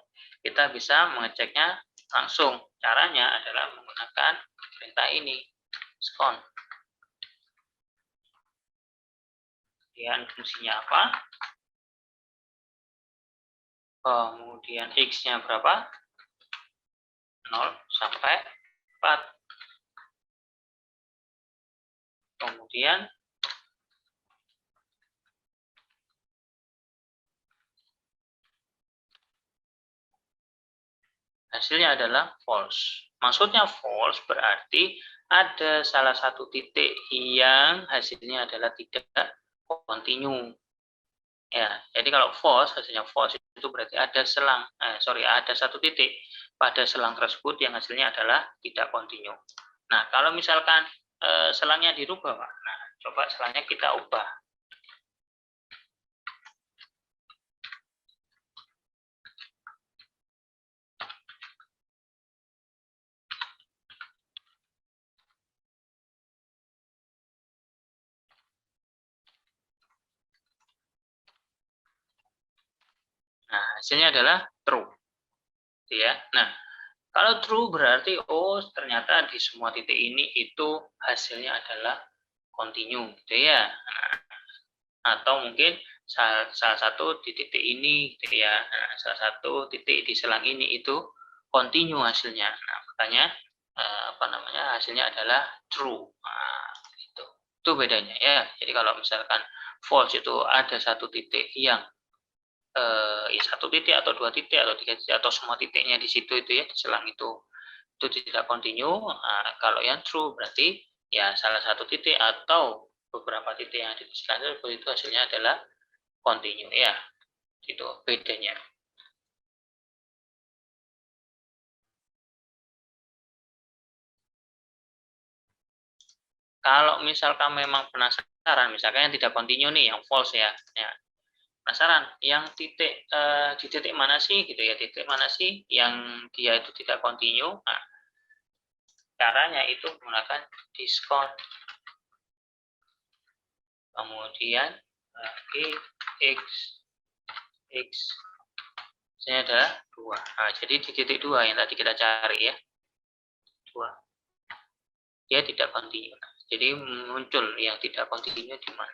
Speaker 1: kita bisa mengeceknya langsung. Caranya adalah menggunakan perintah ini, scon. Kemudian fungsinya apa? Kemudian X-nya berapa? 0 sampai 4. Kemudian hasilnya adalah false. Maksudnya false berarti ada salah satu titik yang hasilnya adalah tidak kontinu. Ya, jadi kalau false, hasilnya false itu berarti ada ada satu titik pada selang tersebut yang hasilnya adalah tidak kontinu. Nah, kalau misalkan selangnya dirubah, Pak. Nah, coba selangnya kita ubah. Nah, hasilnya adalah true. Ya. Nah, kalau true berarti ternyata di semua titik ini itu hasilnya adalah kontinu, gitu ya. Nah, atau mungkin salah satu di titik ini, gitu ya. Nah, salah satu titik di selang ini itu kontinu hasilnya. Nah, makanya hasilnya adalah true. Nah, itu bedanya ya. Jadi kalau misalkan false itu ada satu titik yang ya 1 titik atau 2 titik atau 3 titik atau semua titiknya di situ itu ya di selang itu tidak continue. Nah, kalau yang true berarti ya salah satu titik atau beberapa titik yang ada di selang itu hasilnya adalah continue ya. Itu bedanya. Kalau misalkan memang penasaran, misalkan yang tidak continue nih, yang false ya, penasaran, yang titik di titik mana sih gitu ya, titik mana sih yang dia itu tidak continue? Nah, caranya itu menggunakan diskon. Kemudian x ini adalah 2. Nah, jadi di titik 2 yang tadi kita cari ya, 2. Dia tidak continue. Jadi muncul yang tidak continue di mana.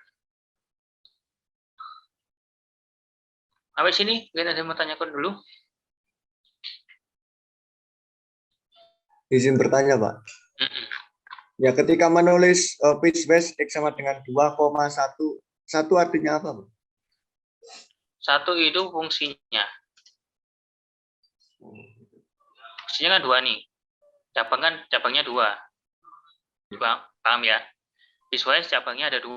Speaker 1: Sampai sini, mungkin ada yang mau tanyakan dulu?
Speaker 4: Izin bertanya, Pak. Ya, ketika menulis piecewise X sama dengan 2,1, 1 artinya apa, Pak?
Speaker 1: 1 itu fungsinya. Fungsinya kan 2 nih. Cabangnya 2. Paham ya? Piecewise cabangnya ada 2.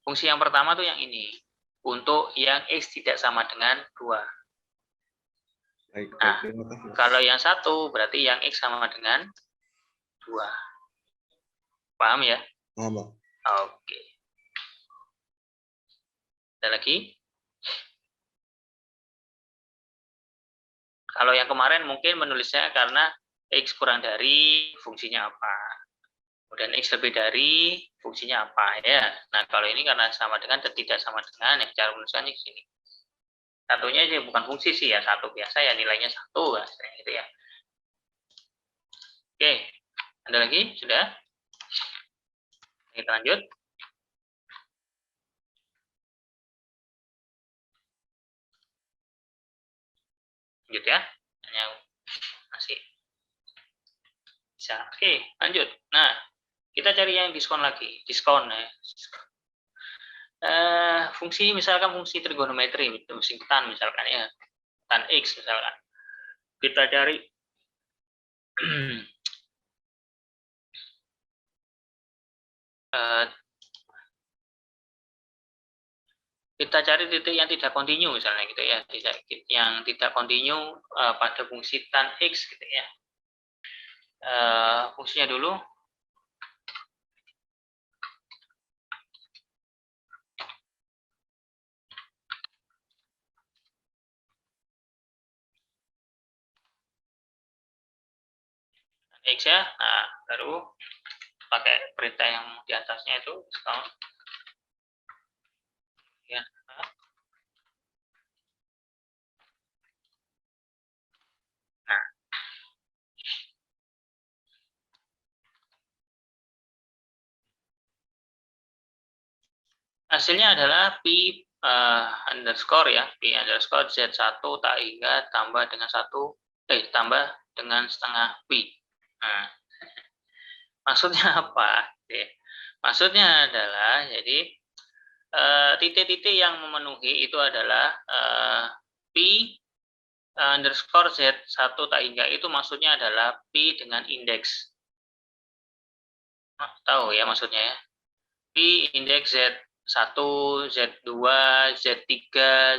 Speaker 1: Fungsi yang pertama tuh yang ini. Untuk yang X tidak sama dengan 2.
Speaker 4: Baik,
Speaker 1: Nah,
Speaker 4: terima kasih.
Speaker 1: kalau yang 1 berarti yang X sama dengan 2. Paham ya?
Speaker 4: Paham, Pak.
Speaker 1: Oke. Ada lagi? Kalau yang kemarin mungkin menulisnya karena X kurang dari fungsinya apa. Kemudian X lebih dari fungsinya apa ya. Nah, kalau ini karena sama dengan dan tidak sama dengan, ya cara menulisnya di sini. Satunya ini bukan fungsi sih ya, 1 biasa ya nilainya 1 ya, gitu ya. Oke, ada lagi? Sudah? Kita lanjut. Lanjut ya. Hanya masih bisa. Oke, lanjut. Nah, kita cari yang diskon lagi. Diskon ya. Fungsi misalkan fungsi trigonometri, fungsi tan misalkan ya. Tan X misalkan. Kita cari kita cari titik yang tidak continue misalnya gitu ya, yang tidak continue pada fungsi tan X gitu ya. Fungsinya dulu X ya. Nah, baru pakai perintah yang di atasnya itu diskon ya. Nah, hasilnya adalah pi underscore ya, pi underscore z1 tak hingga tambah dengan tambah dengan setengah pi. Nah, maksudnya apa? Maksudnya adalah jadi titik-titik yang memenuhi itu adalah pi underscore z1 tak hingga, itu maksudnya adalah pi dengan indeks. Tahu ya maksudnya ya? Pi indeks z1, z2, z3,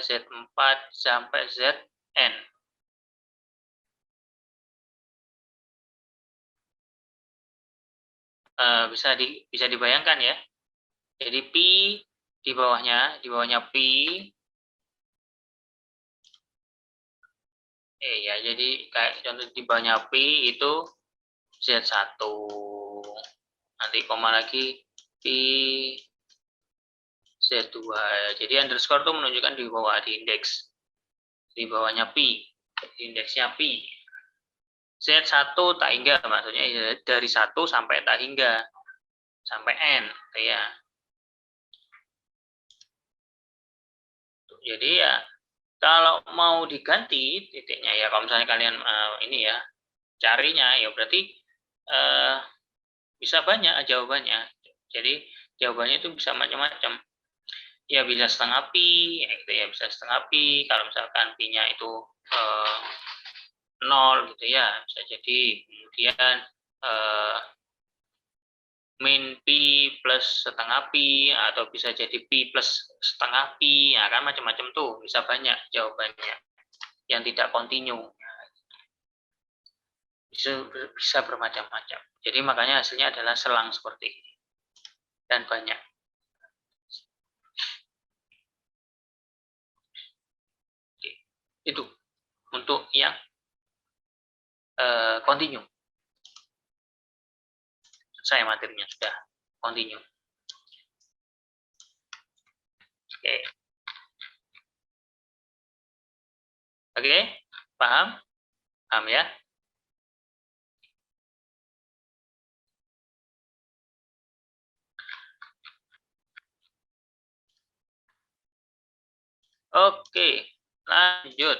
Speaker 1: z4 sampai zn. Bisa dibayangkan ya. Jadi pi di bawahnya pi. Ya, jadi kayak contoh di bawahnya pi itu z1. Nanti koma lagi pi z2. Jadi underscore itu menunjukkan di bawah, di indeks. Di bawahnya pi, indeksnya pi. Z1 tak hingga, maksudnya dari 1 sampai tak hingga, sampai n, ya. Jadi ya, kalau mau diganti titiknya ya, kalau misalnya kalian ini ya, carinya ya berarti bisa banyak jawabannya. Jadi jawabannya itu bisa macam-macam. ya bisa setengah pi, ya gitu ya, bisa setengah pi. Kalau misalkan pi-nya itu 0 gitu ya, bisa jadi. Kemudian min pi plus setengah pi, atau bisa jadi pi plus setengah pi, ya kan macam-macam tuh, bisa banyak jawabannya yang tidak kontinu, bisa bermacam-macam. Jadi makanya hasilnya adalah selang seperti ini dan banyak. Oke. Itu untuk yang kontinu. Selesai materinya, sudah kontinu. Oke. Oke, paham? Paham ya? Oke, lanjut.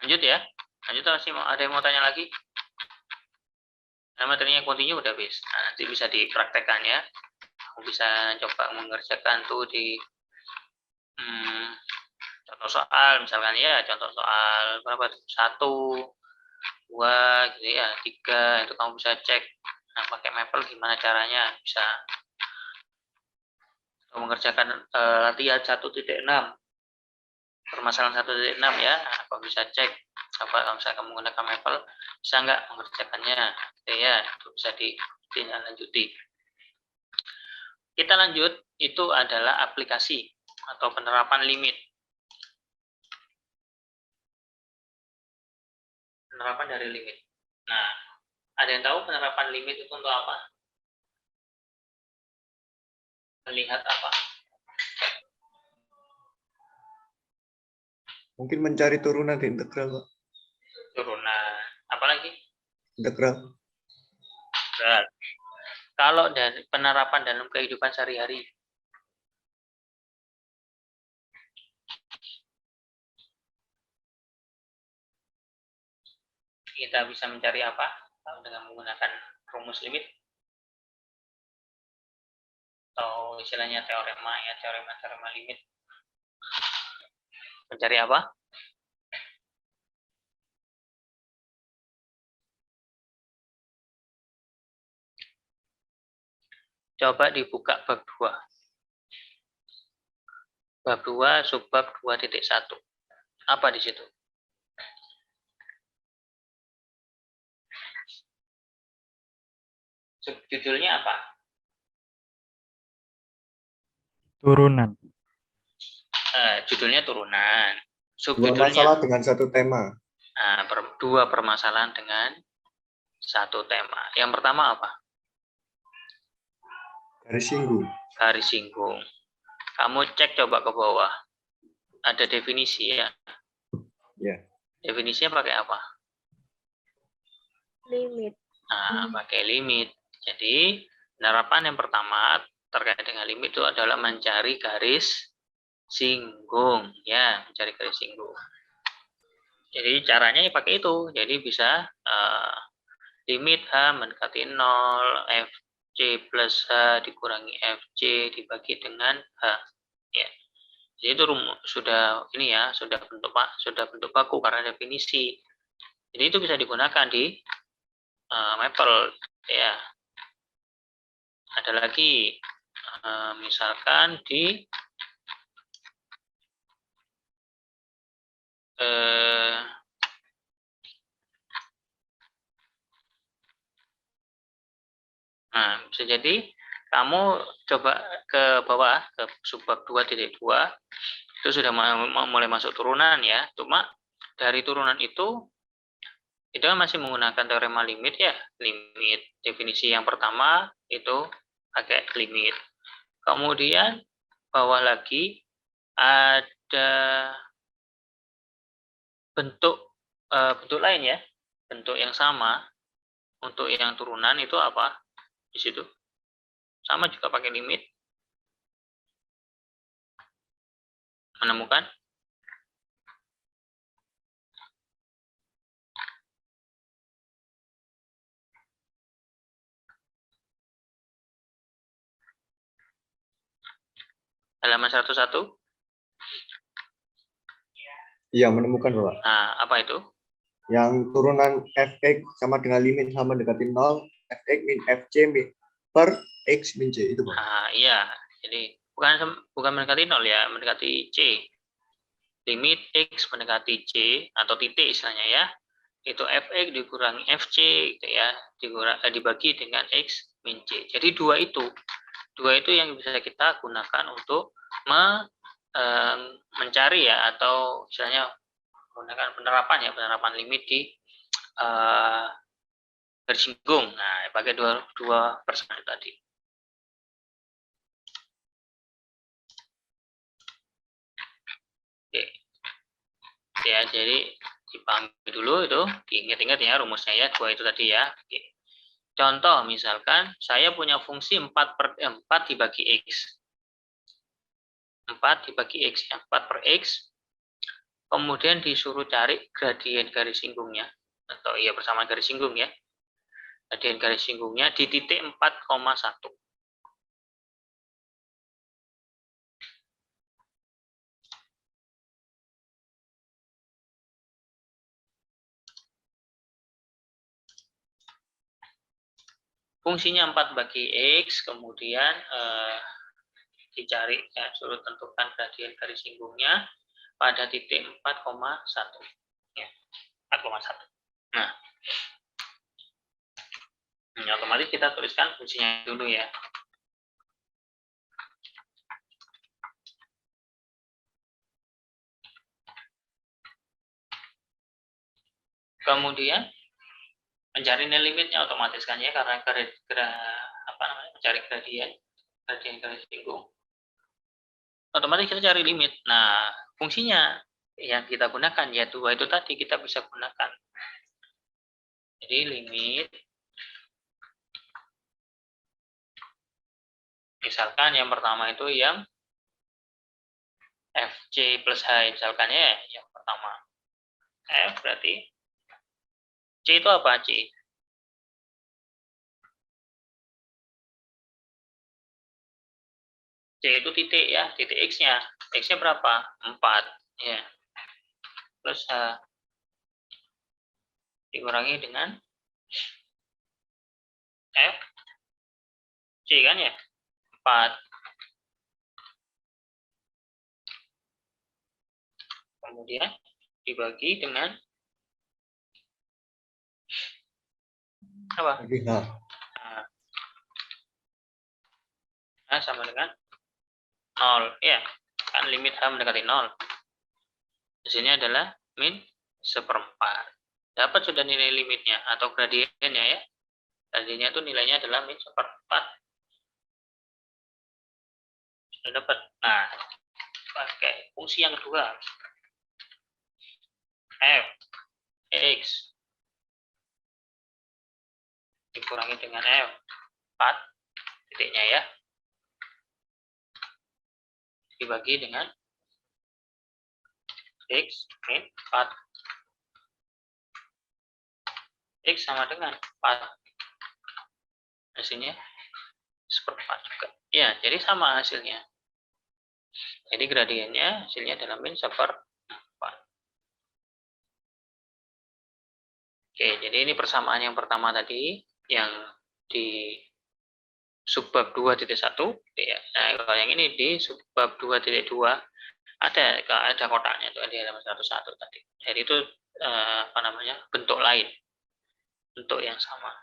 Speaker 1: Lanjut ya. Lanjut, masih ada yang mau tanya lagi? Nah, materinya kontinu udah habis. Nah, nanti bisa dipraktekkan ya. Kamu bisa coba mengerjakan tuh di contoh soal, misalkan ya, contoh soal berapa? 1, 2, gitu ya, 3, itu kamu bisa cek. Nah, pakai Maple gimana caranya? Bisa mengerjakan latihan 1.6, permasalahan 1.6 ya. Nah, kamu bisa cek. Coba kalau misalkan menggunakan Maple, bisa nggak mengerjakannya? Gitu ya, itu bisa ditindaklanjuti. Kita lanjut, itu adalah aplikasi atau penerapan limit. Penerapan dari limit. Nah, ada yang tahu penerapan limit itu untuk apa? Melihat apa?
Speaker 4: Mungkin mencari turunan di integral, Pak.
Speaker 1: Turunan. Apalagi?
Speaker 4: Integral.
Speaker 1: Berat. Kalau dari penerapan dalam kehidupan sehari-hari, kita bisa mencari apa dengan menggunakan rumus limit, atau istilahnya teorema ya, teorema limit. Mencari apa? Coba dibuka bab 2. Bab 2 subbab 2.1. Apa di situ? Judulnya apa?
Speaker 9: Turunan.
Speaker 1: Judulnya turunan.
Speaker 4: Dua
Speaker 1: Subjudulnya
Speaker 4: masalah dengan satu tema.
Speaker 1: Nah, dua permasalahan dengan satu tema. Yang pertama apa?
Speaker 4: Garis singgung.
Speaker 1: Garis singgung. Kamu cek coba ke bawah. Ada definisi ya.
Speaker 4: Ya.
Speaker 1: Definisinya pakai apa?
Speaker 6: Limit.
Speaker 1: Nah, pakai limit. Jadi, penerapan yang pertama terkait dengan limit itu adalah mencari garis singgung. Ya, mencari garis singgung. Jadi, caranya ya pakai itu. Jadi, bisa limit H mendekati 0, FC plus H dikurangi FC dibagi dengan H. Ya. Jadi itu sudah ini ya, sudah bentuk baku karena definisi. Jadi itu bisa digunakan di Maple ya. Ada lagi misalkan di nah, bisa jadi kamu coba ke bawah ke subbab 2.2 itu sudah mulai masuk turunan ya. Cuma dari turunan itu masih menggunakan teorema limit ya. Limit definisi yang pertama itu pakai limit. Kemudian bawah lagi ada bentuk lain ya, bentuk yang sama untuk yang turunan itu apa di situ? Sama juga pakai limit. Menemukan Halaman 101.
Speaker 4: Iya, menemukan Bapak.
Speaker 1: Nah, apa itu?
Speaker 4: Yang turunan fx sama dengan limit sama mendekati 0, fx min fc per x min c itu Bapak.
Speaker 1: Nah, iya. Jadi bukan mendekati 0 ya, mendekati c. Limit x mendekati c atau titik istilahnya ya. Itu fx dikurangi fc gitu ya, dibagi dengan x min c. Jadi dua itu yang bisa kita gunakan untuk mencari ya, atau istilahnya menggunakan penerapan limit di garis singgung. Nah, pakai dua persen tadi. Oke. Ya, jadi dipanggil dulu itu, diingat-ingat ya rumusnya ya, dua itu tadi ya. Oke. Contoh misalkan saya punya fungsi 4 dibagi x. 4 dibagi x ya, 4 per x. Kemudian disuruh cari gradien garis singgungnya, atau ya bersama garis singgung ya. Gradien garis singgungnya di titik 4,1. Fungsinya 4 bagi x, kemudian dicari ya, suruh tentukan gradien garis singgungnya pada titik 4,1 ya, 4,1. Nah, otomatis kita tuliskan fungsinya dulu ya. Kemudian mencari nilai limitnya otomatis kan ya, karena mencari gradien garis singgung. Otomatis kita cari limit. Nah, fungsinya yang kita gunakan ya dua itu tadi kita bisa gunakan. Jadi limit, misalkan yang pertama itu yang fc plus h misalkan ya, yang pertama f berarti c itu apa? C itu titik ya, titik x-nya. X-nya berapa? 4 ya. Plus h dikurangi dengan f c kan ya, 4. Kemudian dibagi dengan apa?
Speaker 4: Bagi H.
Speaker 1: H sama dengan 0 ya, kan limit H mendekati 0. Di sini adalah min 1/4. Dapat sudah nilai limitnya atau gradiennya ya. Gradiennya itu nilainya adalah min 1/4. Sudah dapat. Nah, pakai fungsi yang kedua. F x dikurangi dengan F 4 titiknya ya, dibagi dengan x min 4. X sama dengan 4. Hasilnya 1/4 juga. Ya, jadi sama hasilnya. Jadi gradiennya hasilnya adalah min 1/4. Oke, jadi ini persamaan yang pertama tadi yang di subbab 2.1 ya. Nah, kalau yang ini di subbab 2.2 ada kotaknya itu di halaman 101 tadi. Jadi itu bentuk lain. Bentuk yang sama.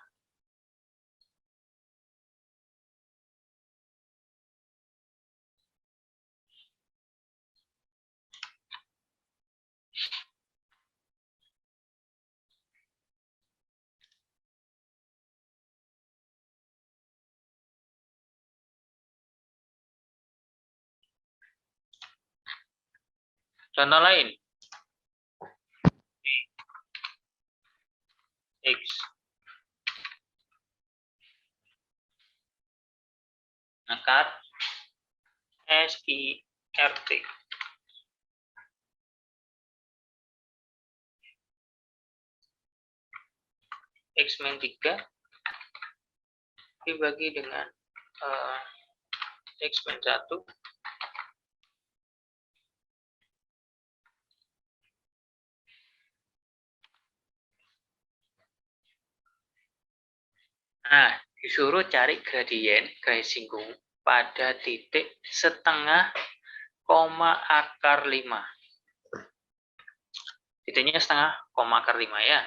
Speaker 1: Contoh lain. X. Akar SIRT. X min 3 dibagi dengan X min 1 Nah, disuruh cari gradien garis singgung pada titik setengah koma akar 5. Titiknya setengah koma akar 5 ya.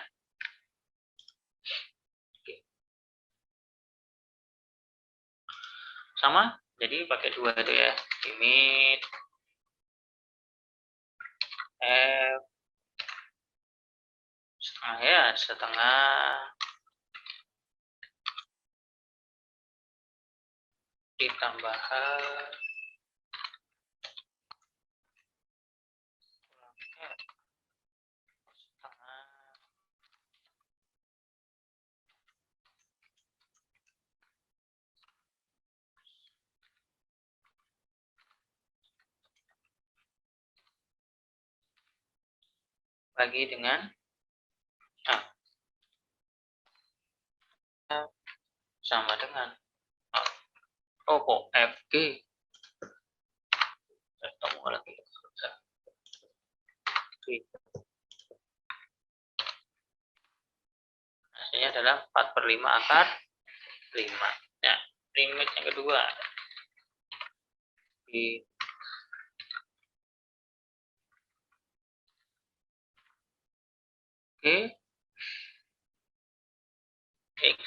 Speaker 1: Sama, jadi pakai 2 itu ya. Limit F setengah ya, setengah ditambah H setengah bagi dengan sama dengan kok FG ketemu lagi hasilnya adalah 4/5 akar 5. Nah, limit yang kedua di X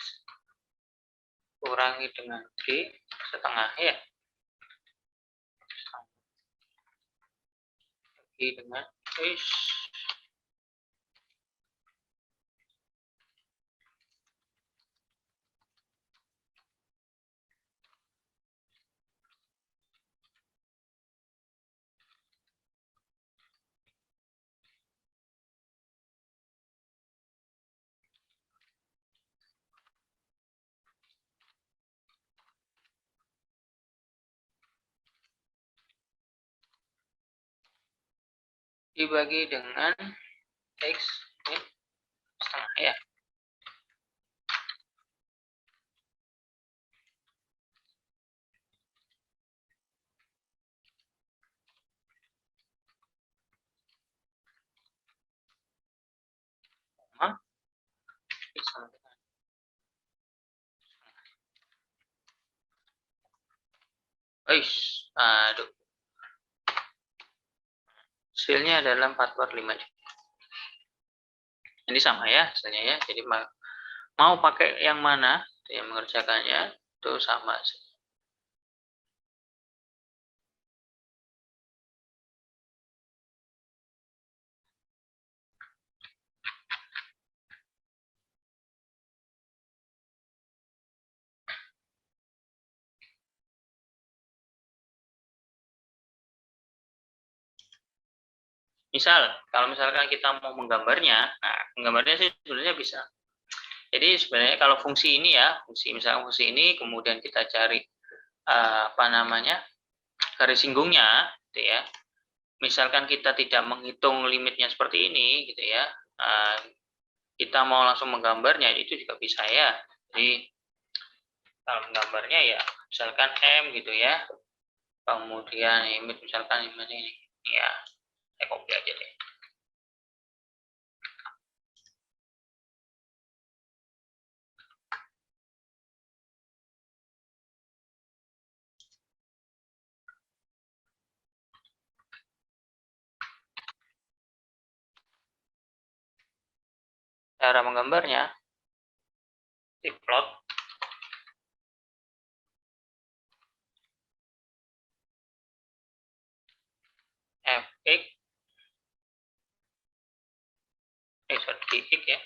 Speaker 1: kurangi dengan G setengah ya. Bagi dengan X dibagi dengan X min setengah ya. Koma X sama dengan aduh. Hasilnya adalah 4/5. Ini sama ya hasilnya ya. Jadi mau pakai yang mana yang mengerjakannya itu sama. Misal, kalau misalkan kita mau menggambarnya, nah menggambarnya sih sebenarnya bisa. Jadi sebenarnya kalau fungsi ini ya, misalnya fungsi ini, kemudian kita cari apa namanya garis singgungnya, gitu ya. Misalkan kita tidak menghitung limitnya seperti ini, gitu ya. Kita mau langsung menggambarnya itu juga bisa ya. Jadi kalau menggambarnya ya, misalkan M gitu ya. Kemudian limit misalkan ini, ya. Saya copy aja deh. Cara menggambarnya, diplot fx dx ya,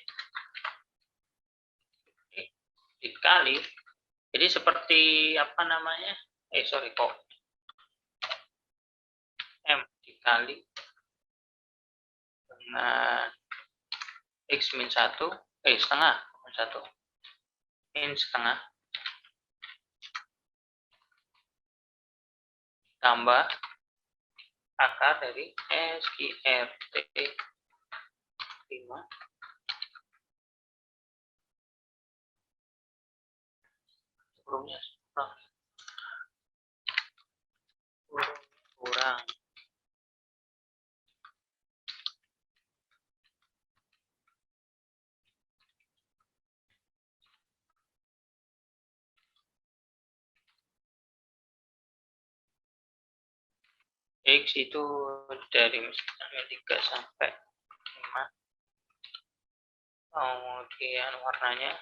Speaker 1: dikali. Jadi seperti apa namanya? Kok M dikali dengan X min 1, setengah, min 1, min setengah, tambah akar dari SQRT 5 sebelumnya kurang X itu dari misalnya 3 sampai 5. Kemudian warnanya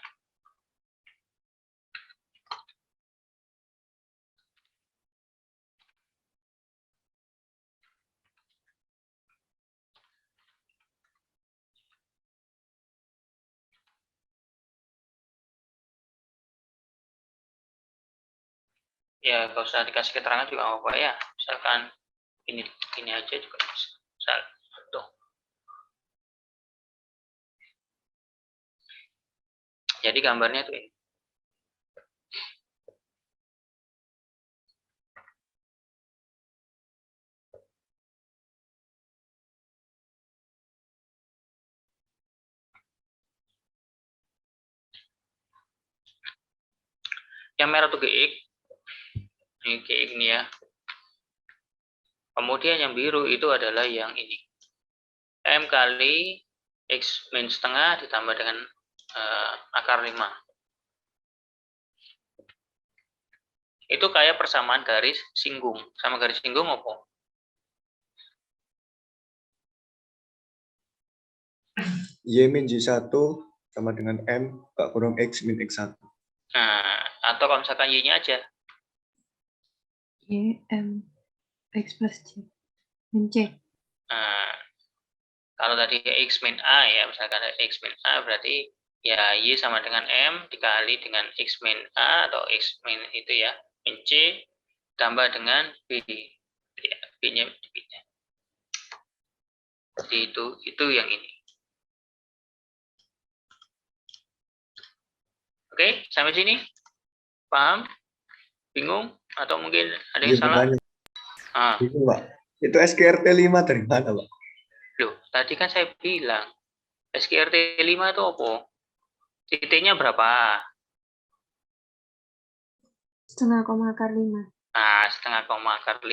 Speaker 1: ya kalau usah dikasih keterangan juga nggak apa-apa ya. Misalkan ini aja juga bisa. Misal, tuh. Jadi gambarnya tuh ini. Yang merah tuh GX. Ini GX nih ya. Kemudian yang biru itu adalah yang ini. M kali X min setengah ditambah dengan akar 5. Itu kayak persamaan garis singgung. Sama garis singgung apa?
Speaker 4: Y min Y1 sama dengan M kurang X min X1.
Speaker 1: Nah, atau kalau misalkan Y-nya aja.
Speaker 6: Y, M, X plus C. Min C.
Speaker 1: Nah, kalau tadi X min A ya, misalkan X min A berarti ya Y sama dengan M dikali dengan X min A atau X min itu ya, min C tambah dengan B. Ya, B-nya. Jadi itu yang ini. Oke, sampai sini? Paham? Bingung? Atau mungkin ada yang salah?
Speaker 4: Bingung, Pak. Itu SKRT 5 dari mana, Pak?
Speaker 1: Loh, tadi kan saya bilang SKRT 5 itu apa? Titiknya berapa?
Speaker 6: Setengah koma akar 5.
Speaker 1: Nah, setengah koma akar 5.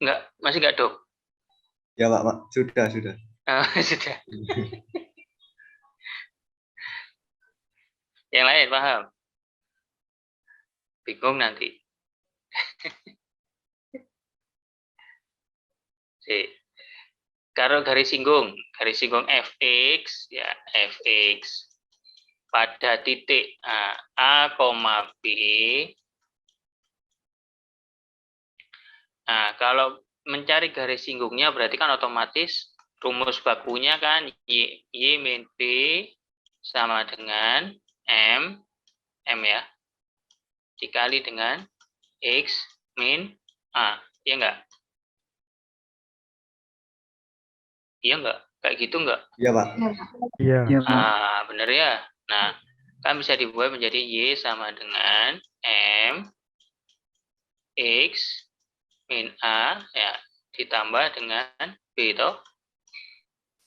Speaker 1: Enggak, masih enggak, Dok?
Speaker 4: Ya, Pak. Sudah.
Speaker 1: Sudah. Yang lain paham? Bingung nanti. Kalau garis singgung fx ya fx pada titik A, B. Nah, kalau mencari garis singgungnya berarti kan otomatis rumus bakunya kan y min b sama dengan m ya, dikali dengan x min a, ya enggak? Iya enggak? Kayak gitu enggak?
Speaker 4: Iya, Pak.
Speaker 9: Iya.
Speaker 1: Bener ya. Nah, kan bisa dibuat menjadi y sama dengan m x min a ya ditambah dengan b toh.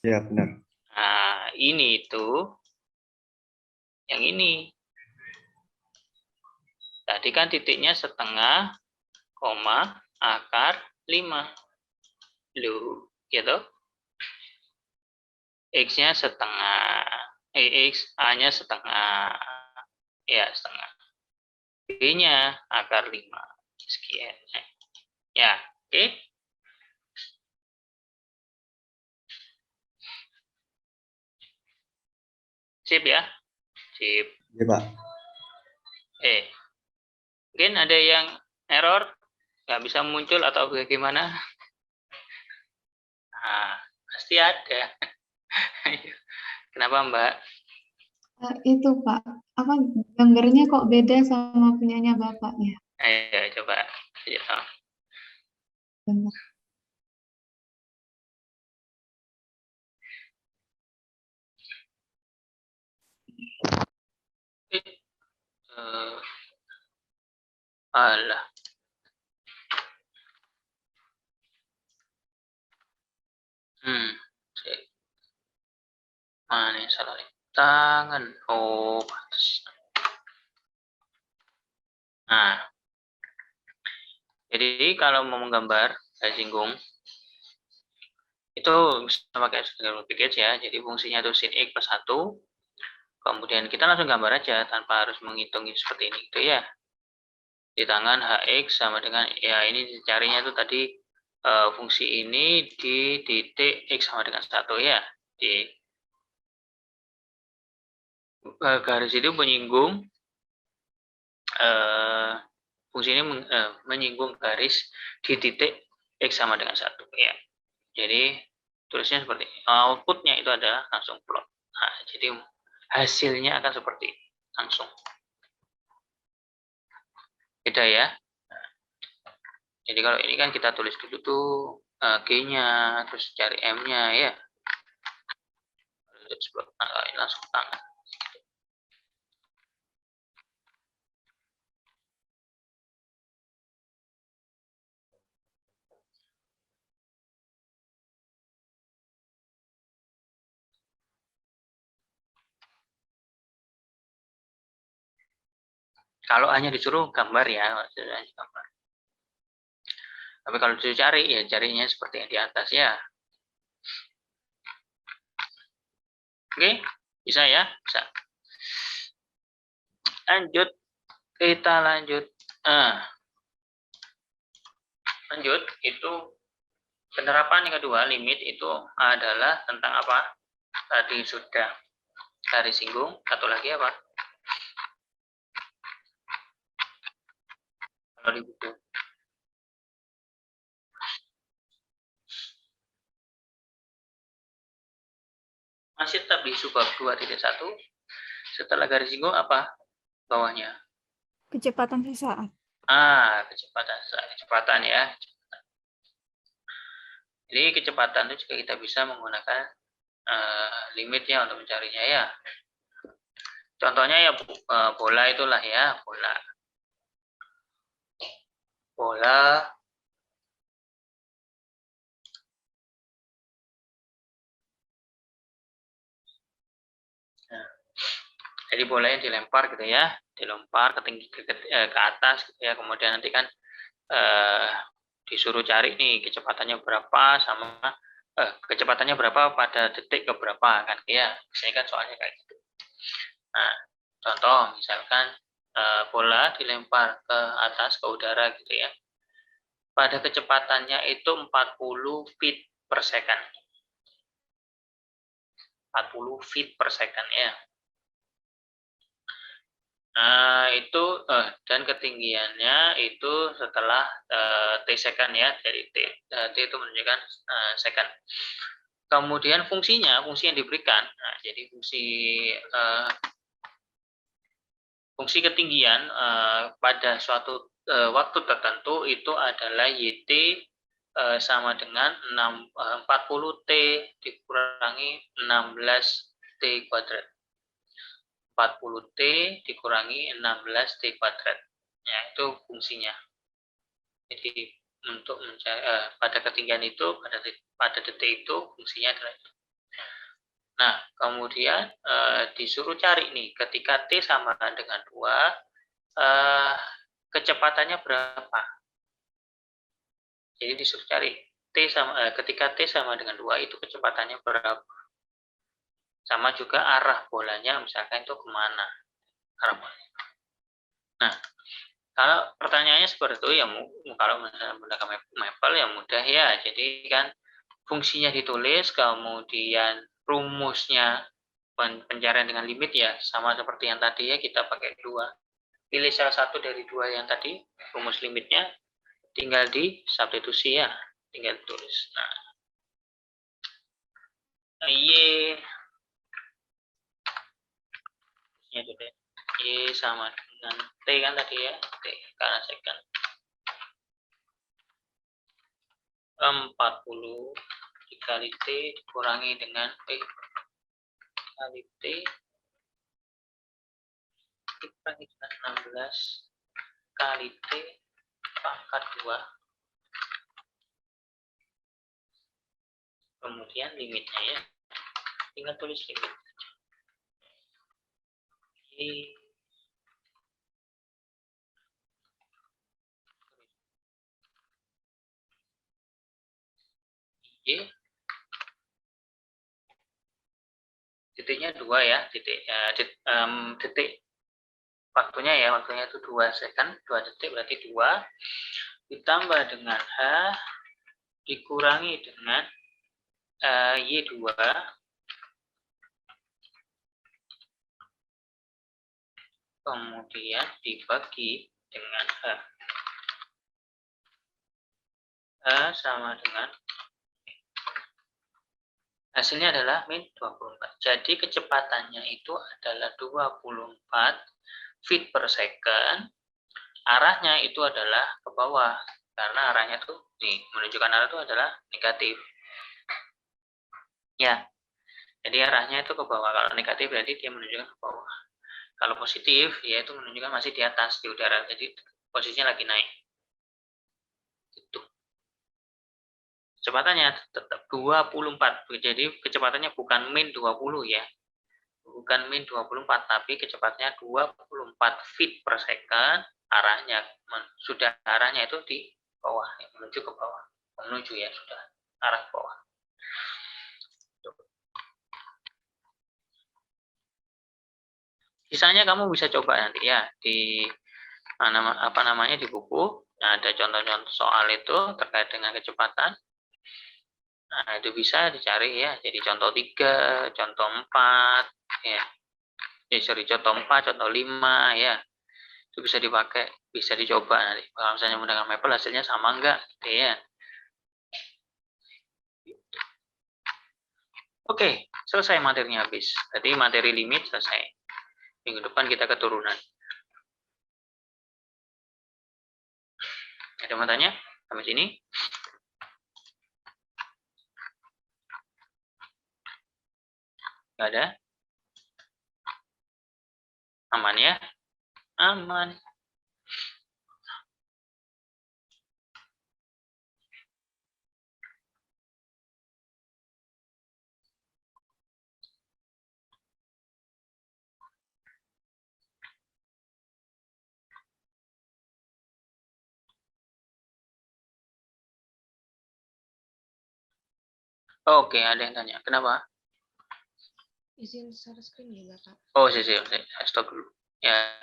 Speaker 4: Iya, benar.
Speaker 1: Nah, ini itu yang ini. Tadi kan titiknya setengah koma akar 5. Loh, gitu. X-nya setengah. X A-nya setengah. Ya, setengah. B-nya akar 5. Sekian. Ya, oke. Sip ya. Sip.
Speaker 4: Iya, Pak.
Speaker 1: Mungkin ada yang error, nggak bisa muncul atau bagaimana? Nah, pasti ada. Kenapa, Mbak?
Speaker 6: Itu Pak, apa gambarnya kok beda sama punyanya Bapak ya?
Speaker 1: Ayo coba. Ya.
Speaker 6: Gambar.
Speaker 1: Alah. Mana yang salah nih? Tangan. Oh, pantas. Nah. Jadi kalau mau menggambar garis singgung itu bisa pakai package ya. Jadi fungsinya itu sin x plus 1. Kemudian kita langsung gambar aja tanpa harus menghitung seperti ini gitu ya. Di tangan HX sama dengan, ya ini carinya itu tadi fungsi ini di titik X sama dengan 1 ya. Di garis itu menyinggung, fungsi ini menyinggung garis di titik X sama dengan 1 ya. Jadi tulisnya seperti ini. Outputnya itu adalah langsung plot. Nah, jadi hasilnya akan seperti ini, langsung. Beda ya. Jadi kalau ini kan kita tulis dulu tuh G-nya, terus cari M-nya ya. Ini langsung tangan. Kalau hanya disuruh gambar ya, maksudnya gambar. Tapi kalau disuruh cari, ya carinya seperti yang di atas ya. Oke, bisa ya? Bisa. Lanjut, kita lanjut. Lanjut, itu penerapan yang kedua, limit itu adalah tentang apa? Tadi sudah garis singgung, satu lagi apa? Kalau di buku. Masih tetap di subbab 2.1. Setelah garis singgung apa bawahnya?
Speaker 7: Kecepatan sesaat.
Speaker 1: Kecepatan ya. Jadi kecepatan itu juga kita bisa menggunakan limitnya untuk mencarinya ya. Contohnya ya bola itulah ya, bola jadi bolanya dilempar gitu ya, dilempar ke tinggi ke atas gitu ya, kemudian nanti kan disuruh cari nih kecepatannya berapa sama kecepatannya berapa pada detik ke berapa kan ya, biasanya kan soalnya kayak gitu. Nah, contoh misalkan bola dilempar ke atas ke udara gitu ya, pada kecepatannya itu 40 feet per second. 40 feet per second ya. Nah, itu dan ketinggiannya itu setelah T second ya, dari T itu menunjukkan second. Kemudian fungsi yang diberikan, nah, jadi fungsi ketinggian pada suatu waktu tertentu itu adalah YT sama dengan 40T dikurangi 16T kuadrat. 40T dikurangi 16T kuadrat. Ya, itu fungsinya. Jadi untuk mencari pada ketinggian itu, pada detik itu fungsinya adalah itu. Nah, kemudian disuruh cari nih, ketika T sama dengan 2, kecepatannya berapa? Jadi disuruh cari ketika T sama dengan 2 itu kecepatannya berapa? Sama juga arah bolanya, misalkan itu kemana arah bolanya. Nah, kalau pertanyaannya seperti itu ya, kalau misalnya menggunakan Maple ya mudah ya. Jadi kan fungsinya ditulis, kemudian rumusnya pencarian dengan limit ya sama seperti yang tadi ya, kita pakai 2. Pilih salah satu dari 2 yang tadi, rumus limitnya tinggal di substitusi ya, tinggal tulis. Nah, Y sama dengan T kan tadi ya, T karena second. 40 dikali T dikurangi dengan T kali T dikurangi dengan 16 kali T pangkat 2. Kemudian limitnya ya, tinggal tulis limit. Y titiknya 2 ya, detik waktunya ya, waktunya itu 2 second, 2 detik berarti 2 ditambah dengan H dikurangi dengan Y2 kemudian dibagi dengan H. H sama dengan hasilnya adalah min 24. Jadi kecepatannya itu adalah 24 feet per second. Arahnya itu adalah ke bawah karena arahnya tuh nih menunjukkan arah itu adalah negatif. Ya. Jadi arahnya itu ke bawah. Kalau negatif berarti dia menunjukkan ke bawah. Kalau positif ya itu menunjukkan masih di atas di udara. Jadi posisinya lagi naik. Gitu. Kecepatannya tetap 24. Jadi kecepatannya bukan min 20 ya. Bukan min 24 tapi kecepatannya 24 feet per second. Arahnya sudah arahnya itu di bawah, menuju ke bawah. Menuju ya sudah arah ke bawah. Sisanya kamu bisa coba nanti ya di di buku. Nah, ada contoh-contoh soal itu terkait dengan kecepatan. Nah, itu bisa dicari ya. Jadi contoh 3, contoh 4 ya. Contoh 4, contoh 5 ya. Itu bisa dipakai, bisa dicoba nanti. Kalau misalnya menggunakan Maple hasilnya sama enggak gitu ya. Oke, selesai materinya habis. Berarti materi limit selesai. Minggu depan kita keturunan. Ada mau tanya sampai sini? Nggak ada? Aman ya? Aman. Oke, ada yang tanya. Kenapa?
Speaker 10: Izin share screen ya, Bapak.
Speaker 1: Oh, saya stop dulu. Ya.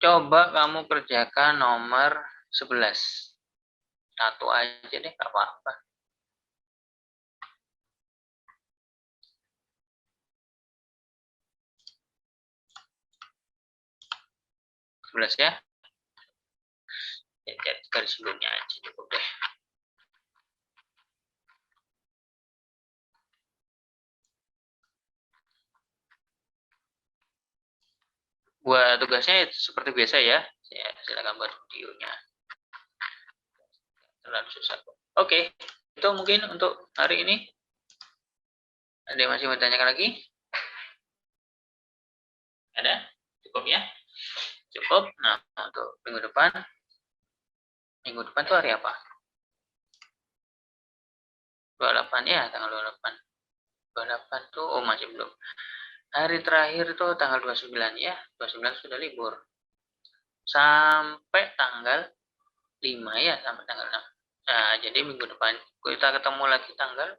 Speaker 1: Coba kamu kerjakan nomor 11. Satu aja deh, nggak apa-apa. Ya. Garis sebelumnya aja cukup deh. Buat tugasnya seperti biasa ya. Silakan buat videonya. Terlalu susah. Oke, itu mungkin untuk hari ini. Ada yang masih mau tanyakan lagi? Ada? Cukup ya? Cukup. Nah, untuk minggu depan tuh hari apa? 28 ya, tanggal 28. 28 tuh, oh masih belum. Hari terakhir tuh tanggal 29 ya, 29 sudah libur. Sampai tanggal 5 ya, sampai tanggal 6. Nah, jadi minggu depan kita ketemu lagi tanggal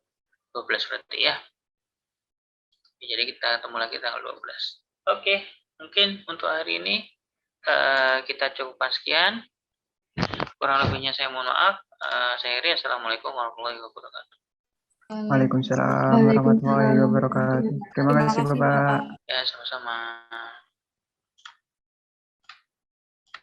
Speaker 1: 12 berarti ya. Jadi kita ketemu lagi tanggal 12. Oke, mungkin untuk hari ini kita cukupkan sekian. Kurang lebihnya saya mohon maaf. Saya Iri, Assalamualaikum warahmatullahi wabarakatuh.
Speaker 2: Waalaikumsalam warahmatullahi wabarakatuh. Terima kasih, Bapak.
Speaker 1: Ya, sama-sama.